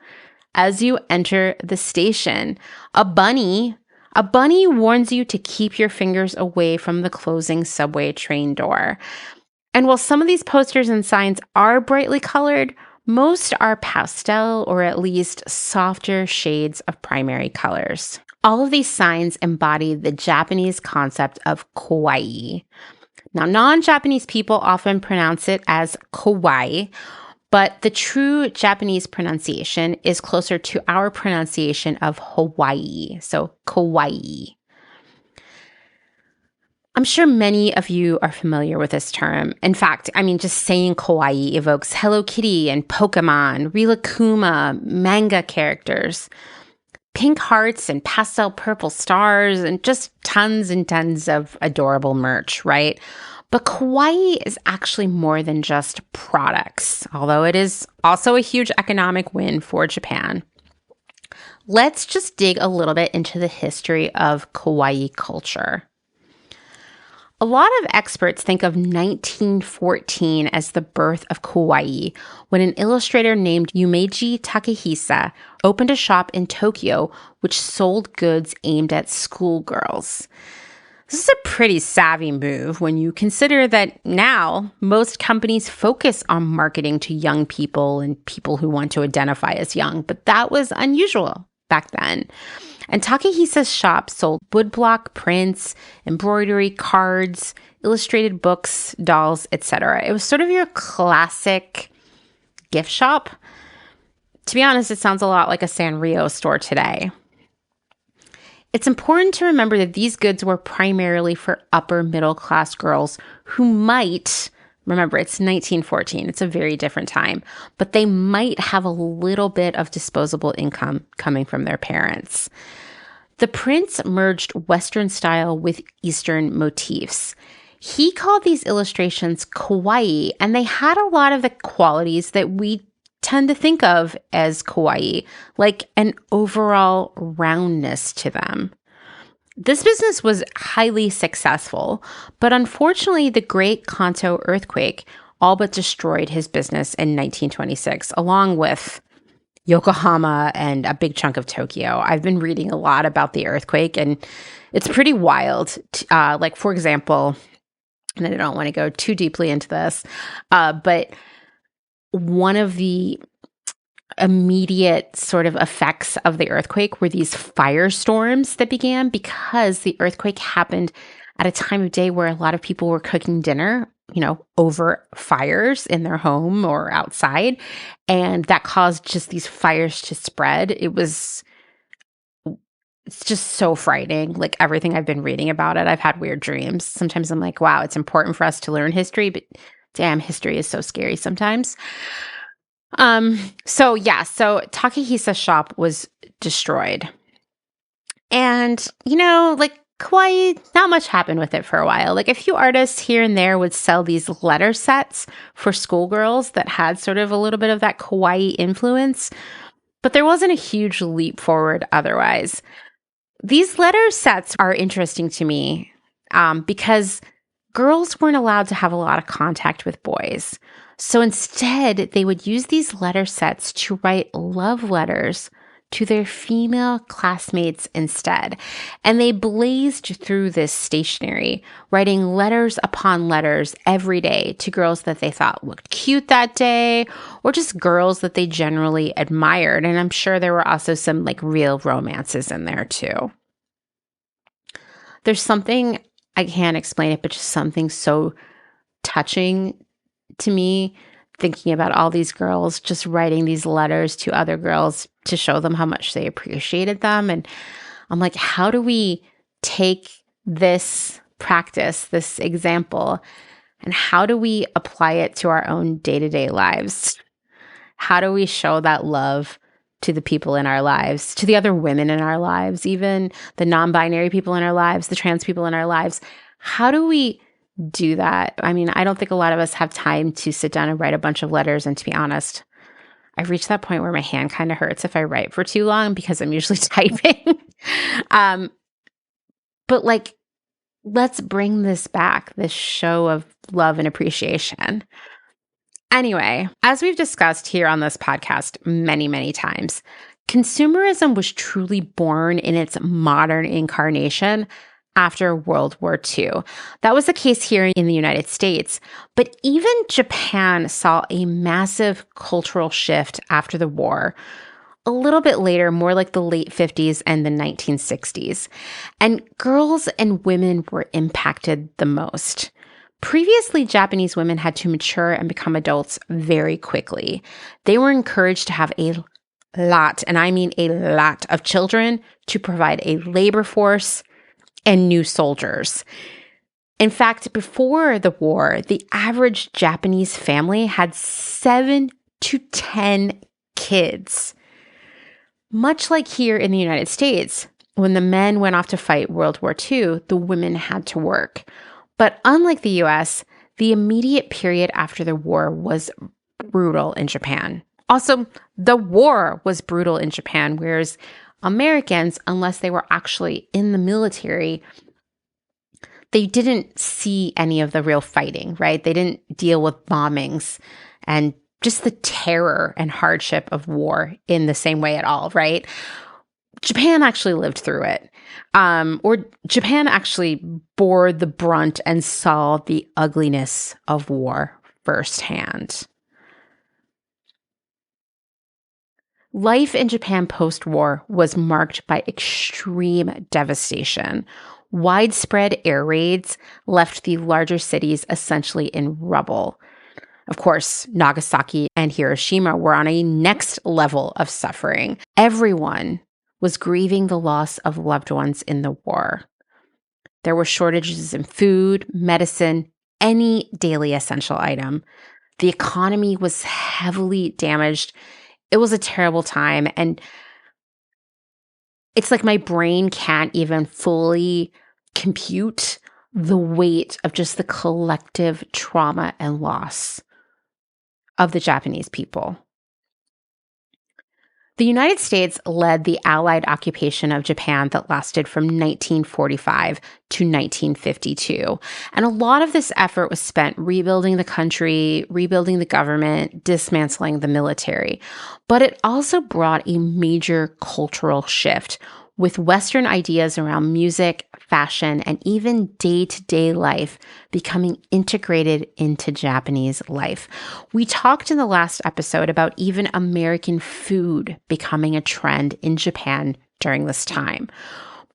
A: as you enter the station. A bunny warns you to keep your fingers away from the closing subway train door. And while some of these posters and signs are brightly colored, most are pastel or at least softer shades of primary colors. All of these signs embody the Japanese concept of kawaii. Now, non-Japanese people often pronounce it as kawaii, but the true Japanese pronunciation is closer to our pronunciation of Hawaii, so kawaii. I'm sure many of you are familiar with this term. In fact, just saying kawaii evokes Hello Kitty and Pokemon, Rilakkuma, manga characters, pink hearts and pastel purple stars, and just tons and tons of adorable merch, right? But kawaii is actually more than just products, although it is also a huge economic win for Japan. Let's just dig a little bit into the history of kawaii culture. A lot of experts think of 1914 as the birth of kawaii, when an illustrator named Yumeji Takehisa opened a shop in Tokyo which sold goods aimed at schoolgirls. This is a pretty savvy move when you consider that now most companies focus on marketing to young people and people who want to identify as young, but that was unusual back then. And Takehisa's shop sold woodblock prints, embroidery, cards, illustrated books, dolls, etc. It was sort of your classic gift shop. To be honest, it sounds a lot like a Sanrio store today. It's important to remember that these goods were primarily for upper middle class girls who might, remember it's 1914, it's a very different time, but they might have a little bit of disposable income coming from their parents. The prints merged Western style with Eastern motifs. He called these illustrations kawaii, and they had a lot of the qualities that we tend to think of as kawaii, like an overall roundness to them. This business was highly successful, but unfortunately, the Great Kanto earthquake all but destroyed his business in 1926, along with Yokohama and a big chunk of Tokyo. I've been reading a lot about the earthquake, and it's pretty wild. Like, for example, and I don't want to go too deeply into this, but one of the immediate sort of effects of the earthquake were these firestorms that began because the earthquake happened at a time of day where a lot of people were cooking dinner, over fires in their home or outside. And that caused just these fires to spread. It's just so frightening. Like everything I've been reading about it, I've had weird dreams. Sometimes I'm like, wow, it's important for us to learn history, but damn, history is so scary sometimes. So Takehisa's shop was destroyed. And, like kawaii, not much happened with it for a while. Like a few artists here and there would sell these letter sets for schoolgirls that had sort of a little bit of that kawaii influence, but there wasn't a huge leap forward otherwise. These letter sets are interesting to me because girls weren't allowed to have a lot of contact with boys. So instead, they would use these letter sets to write love letters to their female classmates instead. And they blazed through this stationery, writing letters upon letters every day to girls that they thought looked cute that day, or just girls that they generally admired. And I'm sure there were also some like real romances in there too. There's something, I can't explain it, but just something so touching to me, thinking about all these girls just writing these letters to other girls to show them how much they appreciated them. And I'm like, how do we take this practice, this example, and how do we apply it to our own day-to-day lives? How do we show that love to the people in our lives, to the other women in our lives, even the non-binary people in our lives, the trans people in our lives? How do we do that? I mean, I don't think a lot of us have time to sit down and write a bunch of letters. And to be honest, I've reached that point where my hand kind of hurts if I write for too long because I'm usually typing. But like, let's bring this back, this show of love and appreciation. Anyway, as we've discussed here on this podcast many, many times, consumerism was truly born in its modern incarnation after World War II. That was the case here in the United States, but even Japan saw a massive cultural shift after the war, a little bit later, more like the late 50s and the 1960s. And girls and women were impacted the most. Previously, Japanese women had to mature and become adults very quickly. They were encouraged to have a lot, and I mean a lot, of children to provide a labor force and new soldiers. In fact, before the war, the average Japanese family had 7 to 10 kids. Much like here in the United States, when the men went off to fight World War II, the women had to work. But unlike the US, the immediate period after the war was brutal in Japan. Also, the war was brutal in Japan, whereas Americans, unless they were actually in the military, they didn't see any of the real fighting, right? They didn't deal with bombings and just the terror and hardship of war in the same way at all, right? Japan actually lived through it. Or Japan actually bore the brunt and saw the ugliness of war firsthand. Life in Japan post-war was marked by extreme devastation. Widespread air raids left the larger cities essentially in rubble. Of course, Nagasaki and Hiroshima were on a next level of suffering. Everyone was grieving the loss of loved ones in the war. There were shortages in food, medicine, any daily essential item. The economy was heavily damaged. It was a terrible time. And it's like my brain can't even fully compute the weight of just the collective trauma and loss of the Japanese people. The United States led the Allied occupation of Japan that lasted from 1945 to 1952. And a lot of this effort was spent rebuilding the country, rebuilding the government, dismantling the military. But it also brought a major cultural shift, with Western ideas around music, fashion, and even day-to-day life becoming integrated into Japanese life. We talked in the last episode about even American food becoming a trend in Japan during this time.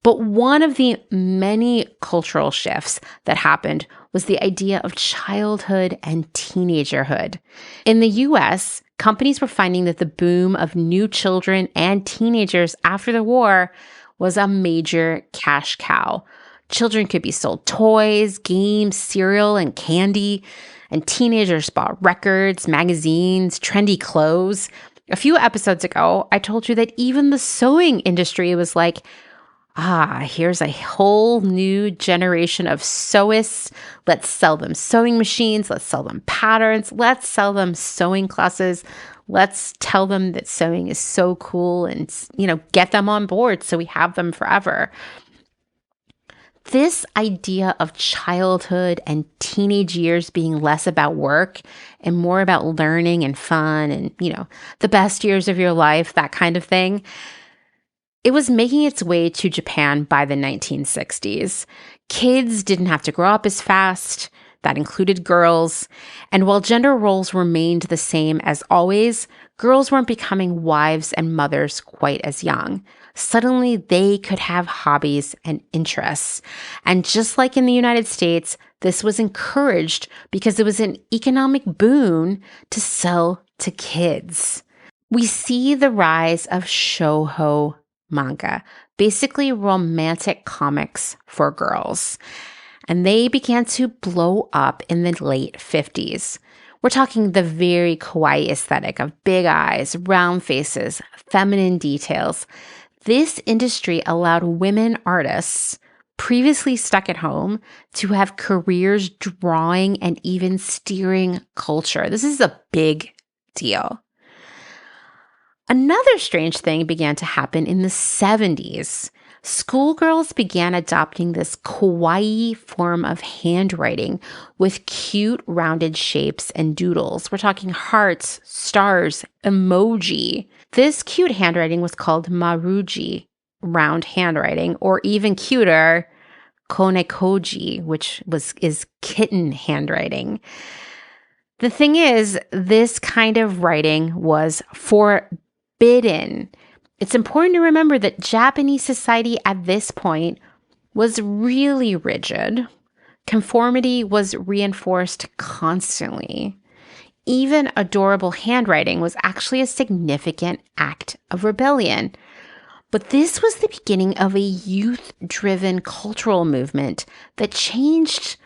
A: But one of the many cultural shifts that happened was the idea of childhood and teenagerhood. In the US, companies were finding that the boom of new children and teenagers after the war was a major cash cow. Children could be sold toys, games, cereal, and candy, and teenagers bought records, magazines, trendy clothes. A few episodes ago, I told you that even the sewing industry was like, here's a whole new generation of sewists. Let's sell them sewing machines. Let's sell them patterns. Let's sell them sewing classes. Let's tell them that sewing is so cool and, get them on board so we have them forever. This idea of childhood and teenage years being less about work and more about learning and fun and, the best years of your life, that kind of thing, it was making its way to Japan by the 1960s. Kids didn't have to grow up as fast. That included girls. And while gender roles remained the same as always, girls weren't becoming wives and mothers quite as young. Suddenly, they could have hobbies and interests. And just like in the United States, this was encouraged because it was an economic boon to sell to kids. We see the rise of shoujo manga, basically romantic comics for girls. And they began to blow up in the late 50s. We're talking the very kawaii aesthetic of big eyes, round faces, feminine details. This industry allowed women artists previously stuck at home to have careers drawing and even steering culture. This is a big deal. Another strange thing began to happen in the 70s. Schoolgirls began adopting this kawaii form of handwriting with cute rounded shapes and doodles. We're talking hearts, stars, emoji. This cute handwriting was called maruji, round handwriting, or even cuter, konekoji, which is kitten handwriting. The thing is, this kind of writing was forbidden. It's important to remember that Japanese society at this point was really rigid. Conformity was reinforced constantly. Even adorable handwriting was actually a significant act of rebellion. But this was the beginning of a youth-driven cultural movement that changed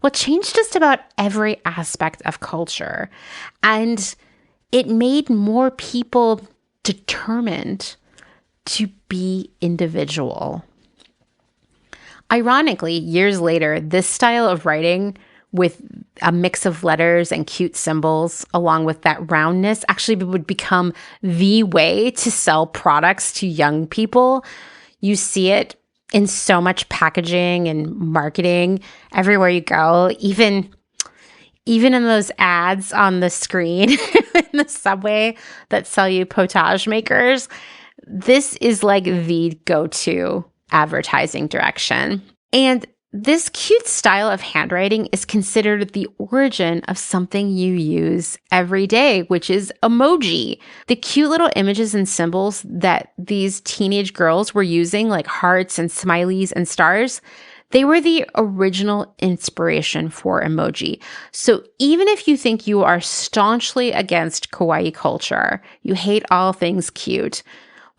A: just about every aspect of culture. And it made more people determined to be individual. Ironically, years later, this style of writing with a mix of letters and cute symbols, along with that roundness, actually would become the way to sell products to young people. You see it in so much packaging and marketing everywhere you go, even in those ads on the screen in the subway that sell you potage makers. This is like the go-to advertising direction. And This cute style of handwriting is considered the origin of something you use every day, which is emoji. The cute little images and symbols that these teenage girls were using, like hearts and smileys and stars, they were the original inspiration for emoji. So even if you think you are staunchly against kawaii culture, you hate all things cute,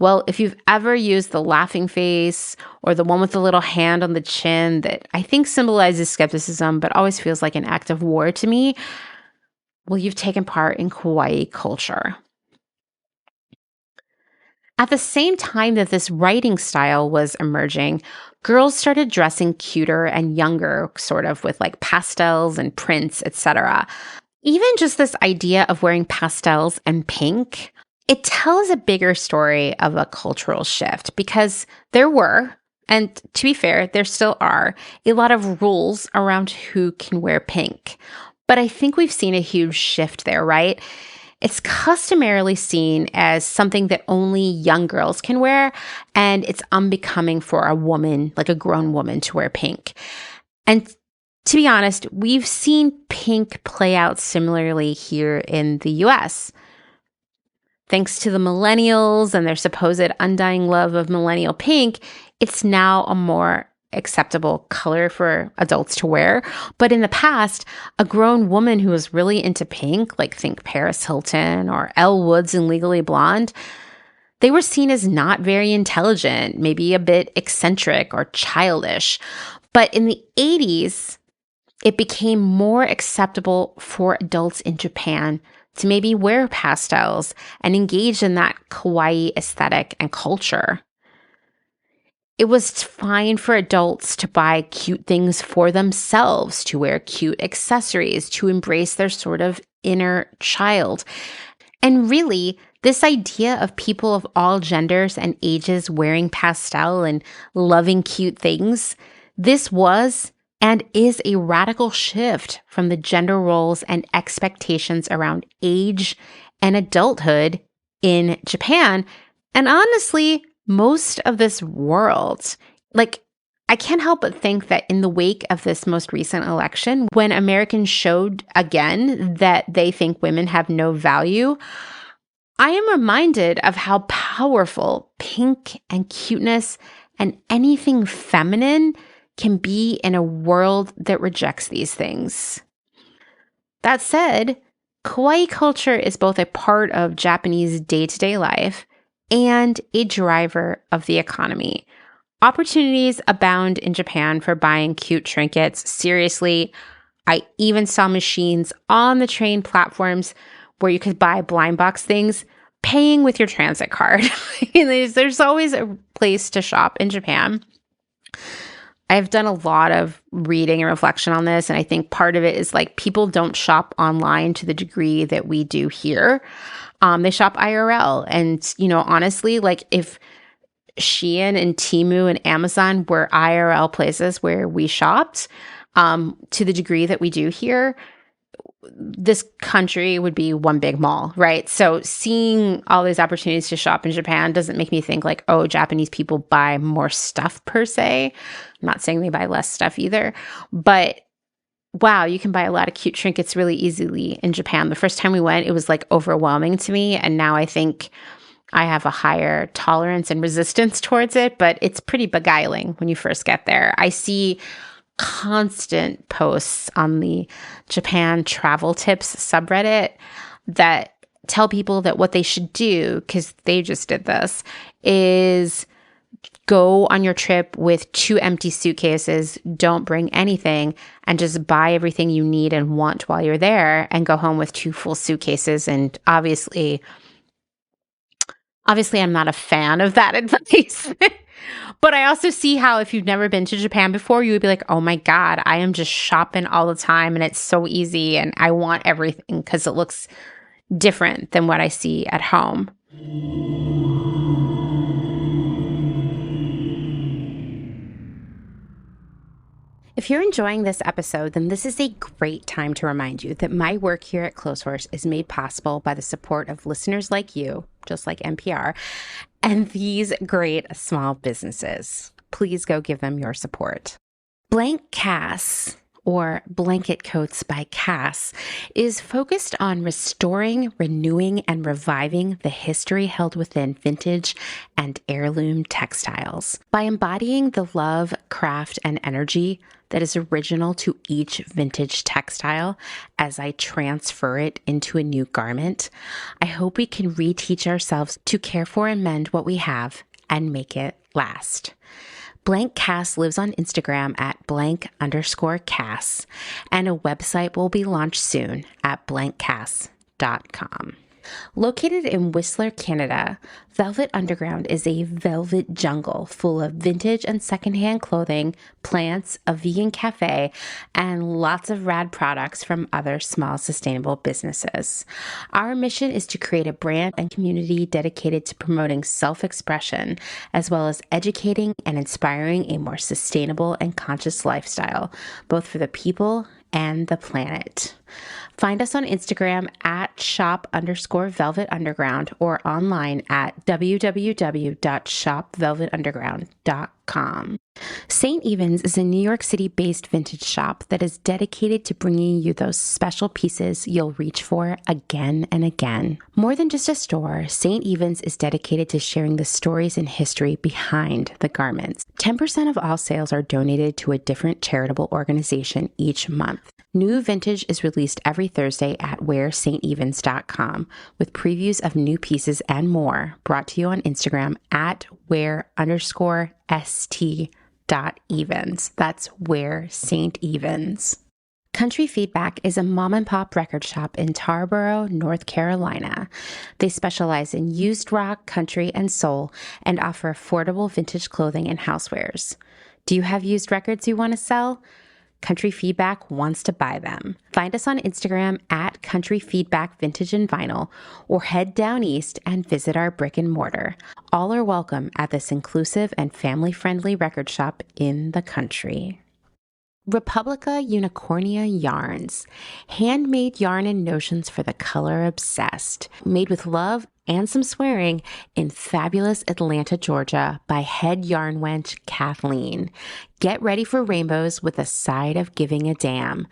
A: well, if you've ever used the laughing face or the one with the little hand on the chin that I think symbolizes skepticism but always feels like an act of war to me, well, you've taken part in kawaii culture. At the same time that this writing style was emerging, girls started dressing cuter and younger, sort of with like pastels and prints, etc. Even just this idea of wearing pastels and pink, it tells a bigger story of a cultural shift because there were, and to be fair, there still are, a lot of rules around who can wear pink. But I think we've seen a huge shift there, right? It's customarily seen as something that only young girls can wear, and it's unbecoming for a woman, like a grown woman, to wear pink. And to be honest, we've seen pink play out similarly here in the US. Thanks to the millennials and their supposed undying love of millennial pink, it's now a more acceptable color for adults to wear. But in the past, a grown woman who was really into pink, like think Paris Hilton or Elle Woods in Legally Blonde, they were seen as not very intelligent, maybe a bit eccentric or childish. But in the 80s, it became more acceptable for adults in Japan to maybe wear pastels and engage in that kawaii aesthetic and culture. It was fine for adults to buy cute things for themselves, to wear cute accessories, to embrace their sort of inner child. And really, this idea of people of all genders and ages wearing pastel and loving cute things, this was and is a radical shift from the gender roles and expectations around age and adulthood in Japan, and honestly, most of this world. Like, I can't help but think that in the wake of this most recent election, when Americans showed again that they think women have no value, I am reminded of how powerful pink and cuteness and anything feminine can be in a world that rejects these things. That said, kawaii culture is both a part of Japanese day-to-day life and a driver of the economy. Opportunities abound in Japan for buying cute trinkets. Seriously, I even saw machines on the train platforms where you could buy blind box things, paying with your transit card. There's always a place to shop in Japan. I've done a lot of reading and reflection on this, and I think part of it is like people don't shop online to the degree that we do here. They shop IRL. And, honestly, like if Shein and Temu and Amazon were IRL places where we shopped to the degree that we do here, this country would be one big mall, right? So seeing all these opportunities to shop in Japan doesn't make me think like, oh, Japanese people buy more stuff per se. I'm not saying they buy less stuff either, but wow, you can buy a lot of cute trinkets really easily in Japan. The first time we went, it was like overwhelming to me. And now I think I have a higher tolerance and resistance towards it, but it's pretty beguiling when you first get there. I see constant posts on the Japan travel tips subreddit that tell people that what they should do, because they just did this, is go on your trip with 2 empty suitcases, don't bring anything, and just buy everything you need and want while you're there, and go home with 2 full suitcases. And obviously, I'm not a fan of that advice. But I also see how if you've never been to Japan before, you would be like, oh my God, I am just shopping all the time and it's so easy and I want everything because it looks different than what I see at home. If you're enjoying this episode, then this is a great time to remind you that my work here at Clotheshorse is made possible by the support of listeners like you, just like NPR, and these great small businesses. Please go give them your support. Blank Cass, or Blanket Coats by Cass, is focused on restoring, renewing, and reviving the history held within vintage and heirloom textiles. By embodying the love, craft, and energy that is original to each vintage textile as I transfer it into a new garment, I hope we can reteach ourselves to care for and mend what we have and make it last. Blank Cass lives on Instagram at blank_Cass, and a website will be launched soon at blankcass.com. Located in Whistler, Canada, Velvet Underground is a velvet jungle full of vintage and secondhand clothing, plants, a vegan cafe, and lots of rad products from other small sustainable businesses. Our mission is to create a brand and community dedicated to promoting self-expression, as well as educating and inspiring a more sustainable and conscious lifestyle, both for the people and the planet. Find us on Instagram at shop_Velvet Underground or online at www.shopvelvetunderground.com. St. Evens is a New York City-based vintage shop that is dedicated to bringing you those special pieces you'll reach for again and again. More than just a store, St. Evens is dedicated to sharing the stories and history behind the garments. 10% of all sales are donated to a different charitable organization each month. New vintage is released every Thursday at wearstevens.com with previews of new pieces and more, brought to you on Instagram at wear_st.evens. That's Where St. Evens. Country Feedback is a mom and pop record shop in Tarboro, North Carolina. They specialize in used rock, country, and soul and offer affordable vintage clothing and housewares. Do you have used records you want to sell? Country Feedback wants to buy them. Find us on Instagram at Country Feedback Vintage and Vinyl, or head down east and visit our brick and mortar. All are welcome at this inclusive and family-friendly record shop in the country. Republica Unicornia Yarns, handmade yarn and notions for the color obsessed, made with love and some swearing in fabulous Atlanta, Georgia by head yarn wench Kathleen. Get ready for rainbows with a side of giving a damn.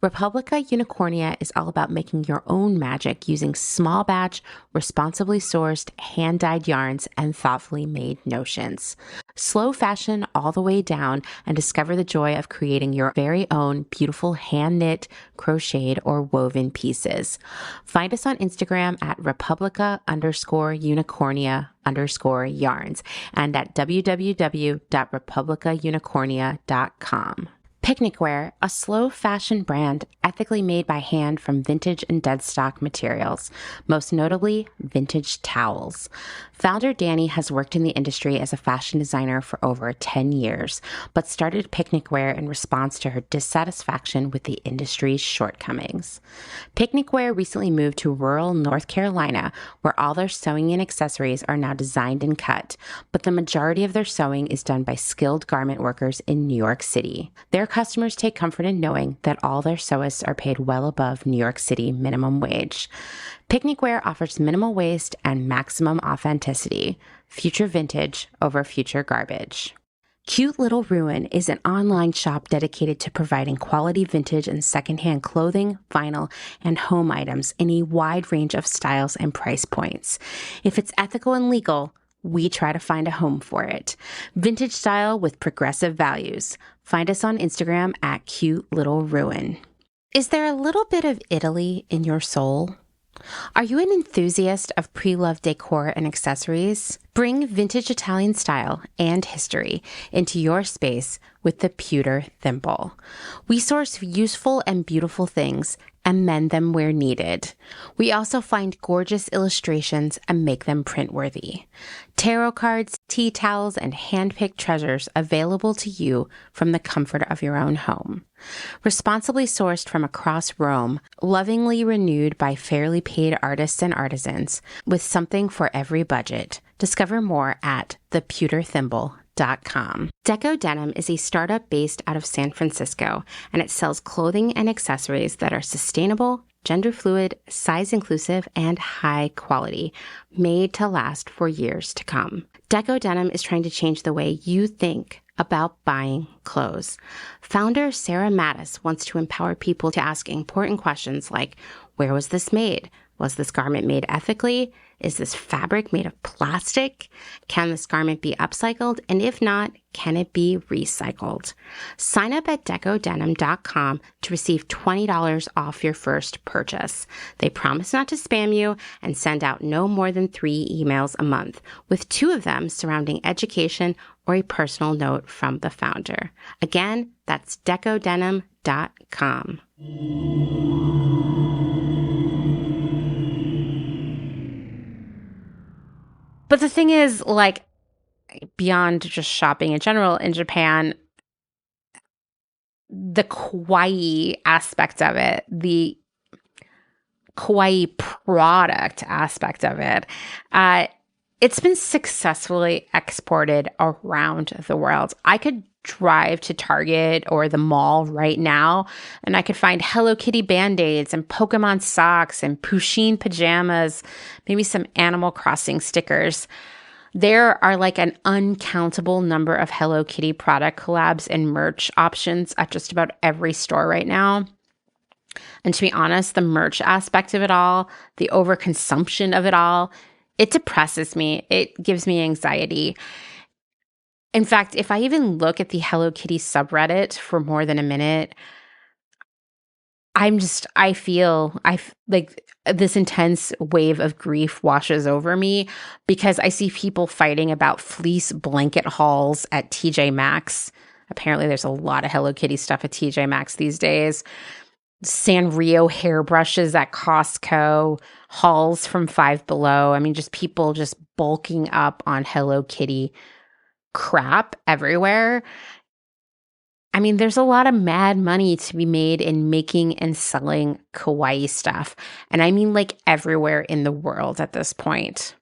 A: Republica Unicornia is all about making your own magic using small batch, responsibly sourced, hand-dyed yarns and thoughtfully made notions. Slow fashion all the way down and discover the joy of creating your very own beautiful hand-knit, crocheted, or woven pieces. Find us on Instagram at Republica_Unicornia_yarns and at www.republicaunicornia.com. Picnic Wear, a slow fashion brand ethically made by hand from vintage and dead stock materials, most notably vintage towels. Founder Danny has worked in the industry as a fashion designer for over 10 years, but started Picnic Wear in response to her dissatisfaction with the industry's shortcomings. Picnic Wear recently moved to rural North Carolina, where all their sewing and accessories are now designed and cut, but the majority of their sewing is done by skilled garment workers in New York City. Their customers take comfort in knowing that all their sewists are paid well above New York City minimum wage. Picnic Wear offers minimal waste and maximum authenticity. Future vintage over future garbage. Cute Little Ruin is an online shop dedicated to providing quality vintage and secondhand clothing, vinyl, and home items in a wide range of styles and price points. If it's ethical and legal, we try to find a home for it. Vintage style with progressive values. Find us on Instagram at Cute Little Ruin. Is there a little bit of Italy in your soul? Are you an enthusiast of pre-loved decor and accessories? Bring vintage Italian style and history into your space with the Pewter Thimble. We source useful and beautiful things and mend them where needed. We also find gorgeous illustrations and make them print-worthy. Tarot cards, tea towels, and hand-picked treasures available to you from the comfort of your own home. Responsibly sourced from across Rome, lovingly renewed by fairly paid artists and artisans, with something for every budget. Discover more at thepewterthimble.com. Deco Denim is a startup based out of San Francisco, and it sells clothing and accessories that are sustainable, gender fluid, size inclusive, and high quality, made to last for years to come. Deco Denim is trying to change the way you think about buying clothes. Founder Sarah Mattis wants to empower people to ask important questions like, where was this made? Was this garment made ethically? Is this fabric made of plastic? Can this garment be upcycled? And if not, can it be recycled? Sign up at decodenim.com to receive $20 off your first purchase. They promise not to spam you and send out no more than 3 emails a month, with 2 of them surrounding education or a personal note from the founder. Again, that's decodenim.com. But the thing is, like, beyond just shopping in general in Japan, the kawaii aspect of it, the kawaii product aspect of it, it's been successfully exported around the world. I could drive to Target or the mall right now, and I could find Hello Kitty Band-Aids and Pokemon socks and Pusheen pajamas, maybe some Animal Crossing stickers. There are like an uncountable number of Hello Kitty product collabs and merch options at just about every store right now. And to be honest, the merch aspect of it all, the overconsumption of it all, it depresses me. It gives me anxiety. In fact, if I even look at the Hello Kitty subreddit for more than a minute, I feel like this intense wave of grief washes over me because I see people fighting about fleece blanket hauls at TJ Maxx. Apparently, there's a lot of Hello Kitty stuff at TJ Maxx these days. Sanrio hairbrushes at Costco, hauls from Five Below. I mean, just people just bulking up on Hello Kitty crap everywhere. I mean, there's a lot of mad money to be made in making and selling kawaii stuff. And I mean, like, everywhere in the world at this point.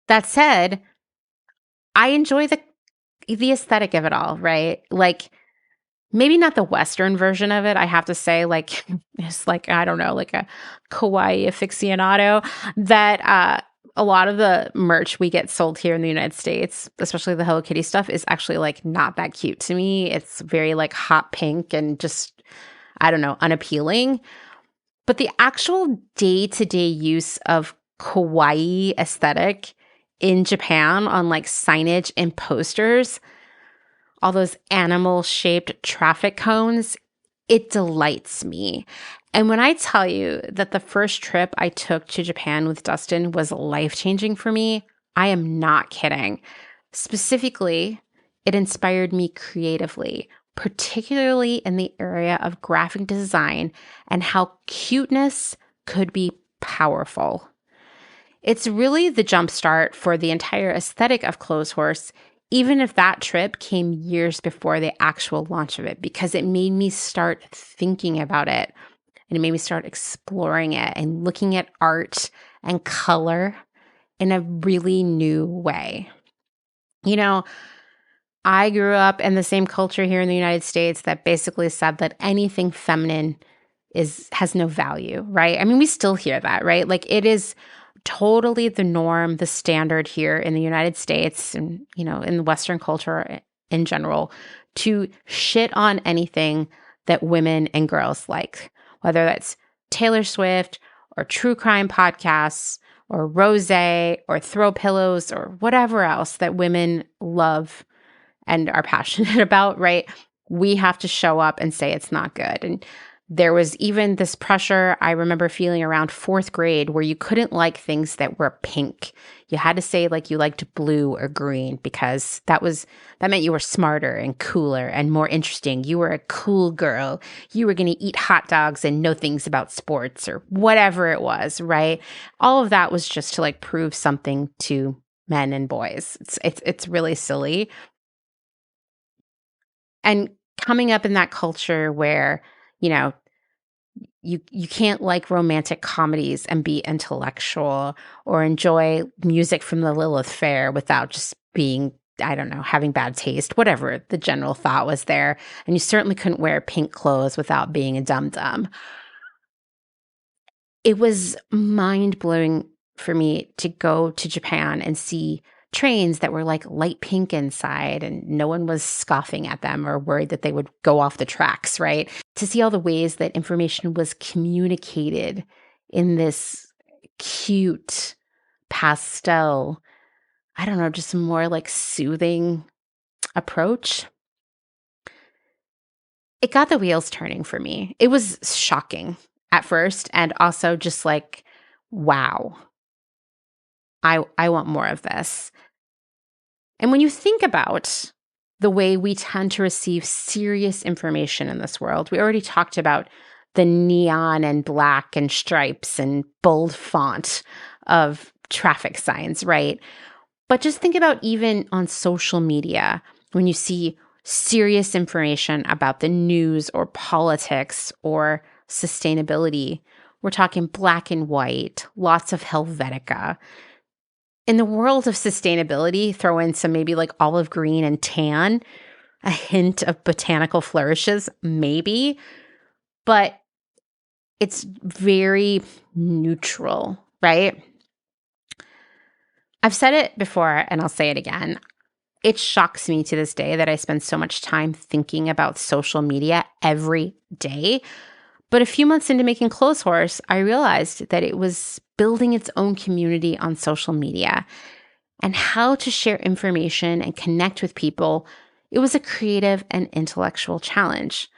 A: That said, I enjoy the aesthetic of it all, right? Like, maybe not the Western version of it. I have to say, like, it's like, I don't know, like a kawaii aficionado that a lot of the merch we get sold here in the United States, especially the Hello Kitty stuff, is actually like not that cute to me. It's very like hot pink and just, I don't know, unappealing. But the actual day-to-day use of kawaii aesthetic in Japan on like signage and posters, all those animal-shaped traffic cones, it delights me. And when I tell you that the first trip I took to Japan with Dustin was life-changing for me, I am not kidding. Specifically, it inspired me creatively, particularly in the area of graphic design and how cuteness could be powerful. It's really the jumpstart for the entire aesthetic of Clotheshorse, even if that trip came years before the actual launch of it, because it made me start thinking about it. And it made me start exploring it and looking at art and color in a really new way. You know, I grew up in the same culture here in the United States that basically said that anything feminine has no value, right? I mean, we still hear that, right? Like, it is totally the norm, the standard here in the United States and, you know, in the Western culture in general, to shit on anything that women and girls like, whether that's Taylor Swift or true crime podcasts or rosé or throw pillows or whatever else that women love and are passionate about, right? We have to show up and say it's not good. And there was even this pressure I remember feeling around 4th grade where you couldn't like things that were pink. You had to say like you liked blue or green because that meant you were smarter and cooler and more interesting. You were a cool girl. You were going to eat hot dogs and know things about sports or whatever it was, right? All of that was just to like prove something to men and boys. It's really silly. And coming up in that culture where, you know, you can't like romantic comedies and be intellectual or enjoy music from the Lilith Fair without just being, I don't know, having bad taste, whatever the general thought was there. And you certainly couldn't wear pink clothes without being a dum-dum. It was mind-blowing for me to go to Japan and see trains that were like light pink inside, and no one was scoffing at them or worried that they would go off the tracks, right? To see all the ways that information was communicated in this cute pastel, I don't know, just more like soothing approach. It got the wheels turning for me. It was shocking at first, and also just like, wow, I want more of this. And when you think about the way we tend to receive serious information in this world, we already talked about the neon and black and stripes and bold font of traffic signs, right? But just think about even on social media, when you see serious information about the news or politics or sustainability, we're talking black and white, lots of Helvetica. In the world of sustainability, throw in some maybe like olive green and tan, a hint of botanical flourishes, maybe, but it's very neutral, right? I've said it before and I'll say it again. It shocks me to this day that I spend so much time thinking about social media every day. But a few months into making Clotheshorse, I realized that it was building its own community on social media and how to share information and connect with people. It was a creative and intellectual challenge.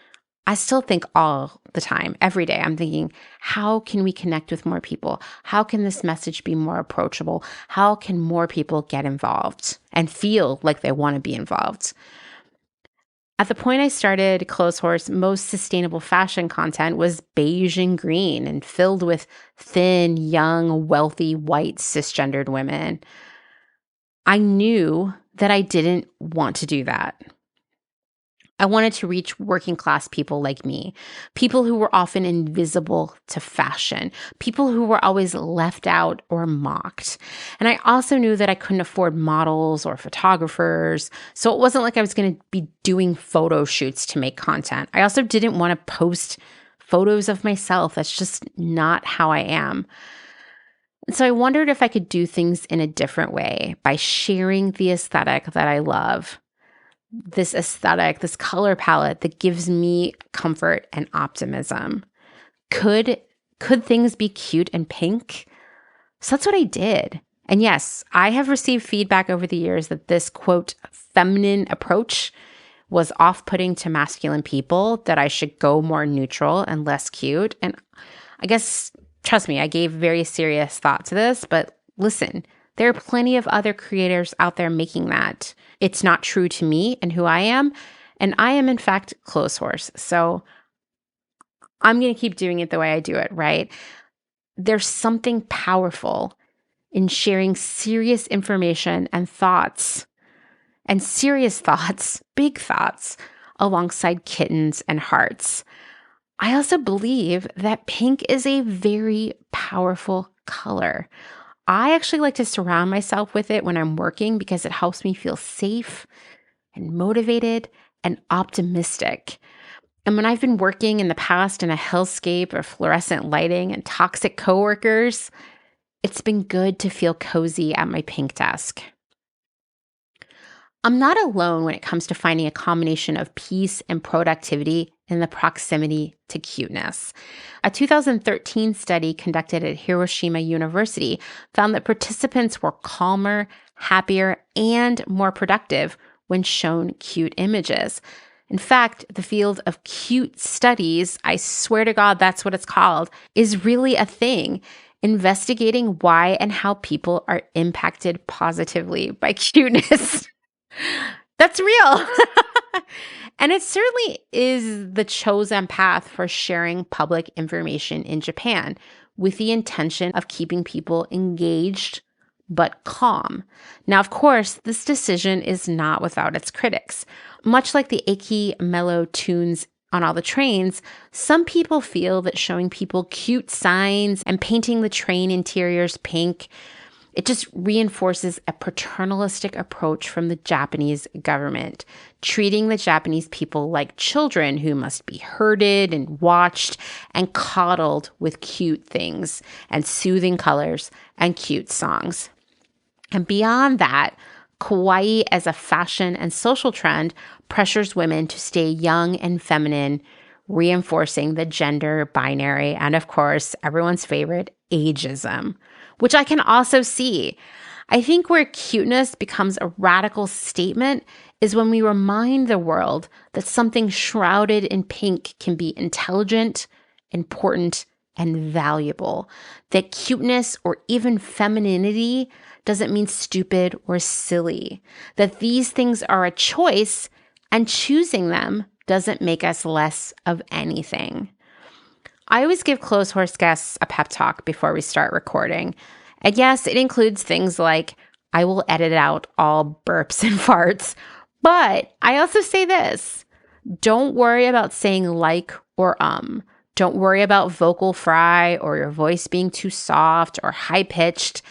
A: I still think all the time, every day, I'm thinking, how can we connect with more people? How can this message be more approachable? How can more people get involved and feel like they want to be involved? At the point I started Clotheshorse, most sustainable fashion content was beige and green and filled with thin, young, wealthy, white, cisgendered women. I knew that I didn't want to do that. I wanted to reach working class people like me, people who were often invisible to fashion, people who were always left out or mocked. And I also knew that I couldn't afford models or photographers, so it wasn't like I was going to be doing photo shoots to make content. I also didn't want to post photos of myself. That's just not how I am. And so I wondered if I could do things in a different way by sharing the aesthetic that I love. This aesthetic, this color palette that gives me comfort and optimism. Could things be cute and pink? So that's what I did. And yes, I have received feedback over the years that this, quote, feminine approach was off-putting to masculine people, that I should go more neutral and less cute. And I guess, trust me, I gave very serious thought to this, but listen, there are plenty of other creators out there making that. It's not true to me and who I am. And I am, in fact, Clotheshorse. So I'm going to keep doing it the way I do it, right? There's something powerful in sharing serious information and thoughts, and serious thoughts, big thoughts, alongside kittens and hearts. I also believe that pink is a very powerful color. I actually like to surround myself with it when I'm working because it helps me feel safe and motivated and optimistic. And when I've been working in the past in a hellscape of fluorescent lighting and toxic coworkers, it's been good to feel cozy at my pink desk. I'm not alone when it comes to finding a combination of peace and productivity in the proximity to cuteness. A 2013 study conducted at Hiroshima University found that participants were calmer, happier, and more productive when shown cute images. In fact, the field of cute studies, I swear to God, that's what it's called, is really a thing, investigating why and how people are impacted positively by cuteness. That's real. And it certainly is the chosen path for sharing public information in Japan, with the intention of keeping people engaged but calm. Now, of course, this decision is not without its critics. Much like the eki-melo tunes on all the trains, some people feel that showing people cute signs and painting the train interiors pink, it just reinforces a paternalistic approach from the Japanese government, treating the Japanese people like children who must be herded and watched and coddled with cute things and soothing colors and cute songs. And beyond that, kawaii as a fashion and social trend pressures women to stay young and feminine, reinforcing the gender binary and, of course, everyone's favorite, ageism, which I can also see. I think where cuteness becomes a radical statement is when we remind the world that something shrouded in pink can be intelligent, important, and valuable. That cuteness or even femininity doesn't mean stupid or silly. That these things are a choice, and choosing them doesn't make us less of anything. I always give Clotheshorse guests a pep talk before we start recording. And yes, it includes things like, I will edit out all burps and farts. But I also say this, don't worry about saying like or Don't worry about vocal fry or your voice being too soft or high pitched.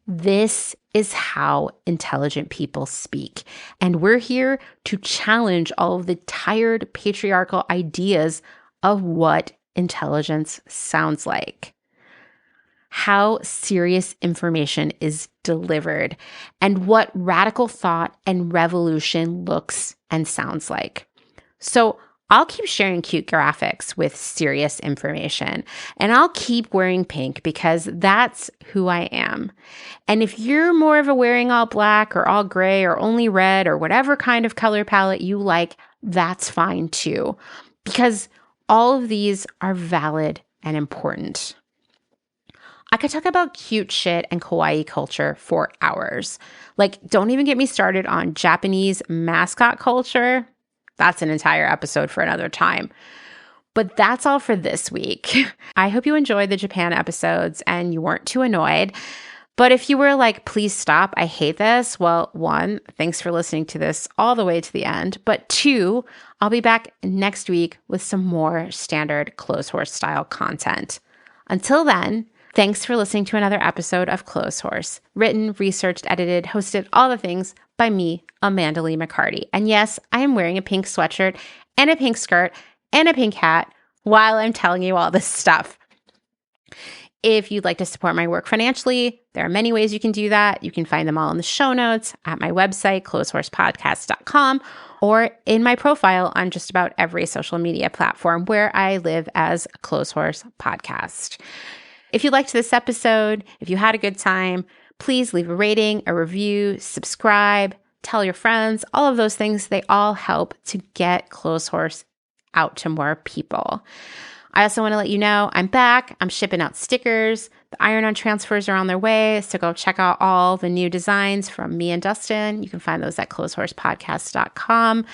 A: This is how intelligent people speak. And we're here to challenge all of the tired patriarchal ideas of what intelligence sounds like, how serious information is delivered, and what radical thought and revolution looks and sounds like. So I'll keep sharing cute graphics with serious information, and I'll keep wearing pink because that's who I am. And if you're more of a wearing all black or all gray or only red or whatever kind of color palette you like, that's fine too, because all of these are valid and important. I could talk about cute shit and kawaii culture for hours. Like, don't even get me started on Japanese mascot culture. That's an entire episode for another time. But that's all for this week. I hope you enjoyed the Japan episodes and you weren't too annoyed. But if you were like, please stop, I hate this. Well, one, thanks for listening to this all the way to the end. But two, I'll be back next week with some more standard Clotheshorse style content. Until then, thanks for listening to another episode of Clotheshorse. Written, researched, edited, hosted, all the things by me, Amanda Lee McCarty. And yes, I am wearing a pink sweatshirt and a pink skirt and a pink hat while I'm telling you all this stuff. If you'd like to support my work financially, there are many ways you can do that. You can find them all in the show notes at my website, clotheshorsepodcast.com, or in my profile on just about every social media platform where I live as Clotheshorse Podcast. If you liked this episode, if you had a good time, please leave a rating, a review, subscribe, tell your friends, all of those things. They all help to get Clotheshorse out to more people. I also want to let you know I'm back. I'm shipping out stickers. The iron-on transfers are on their way, so go check out all the new designs from me and Dustin. You can find those at clotheshorsepodcast.com.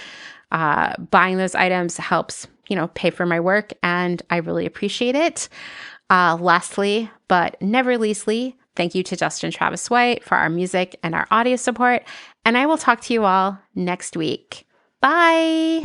A: Buying those items helps, pay for my work, and I really appreciate it. Lastly, but never leastly, thank you to Justin Travis White for our music and our audio support, and I will talk to you all next week. Bye!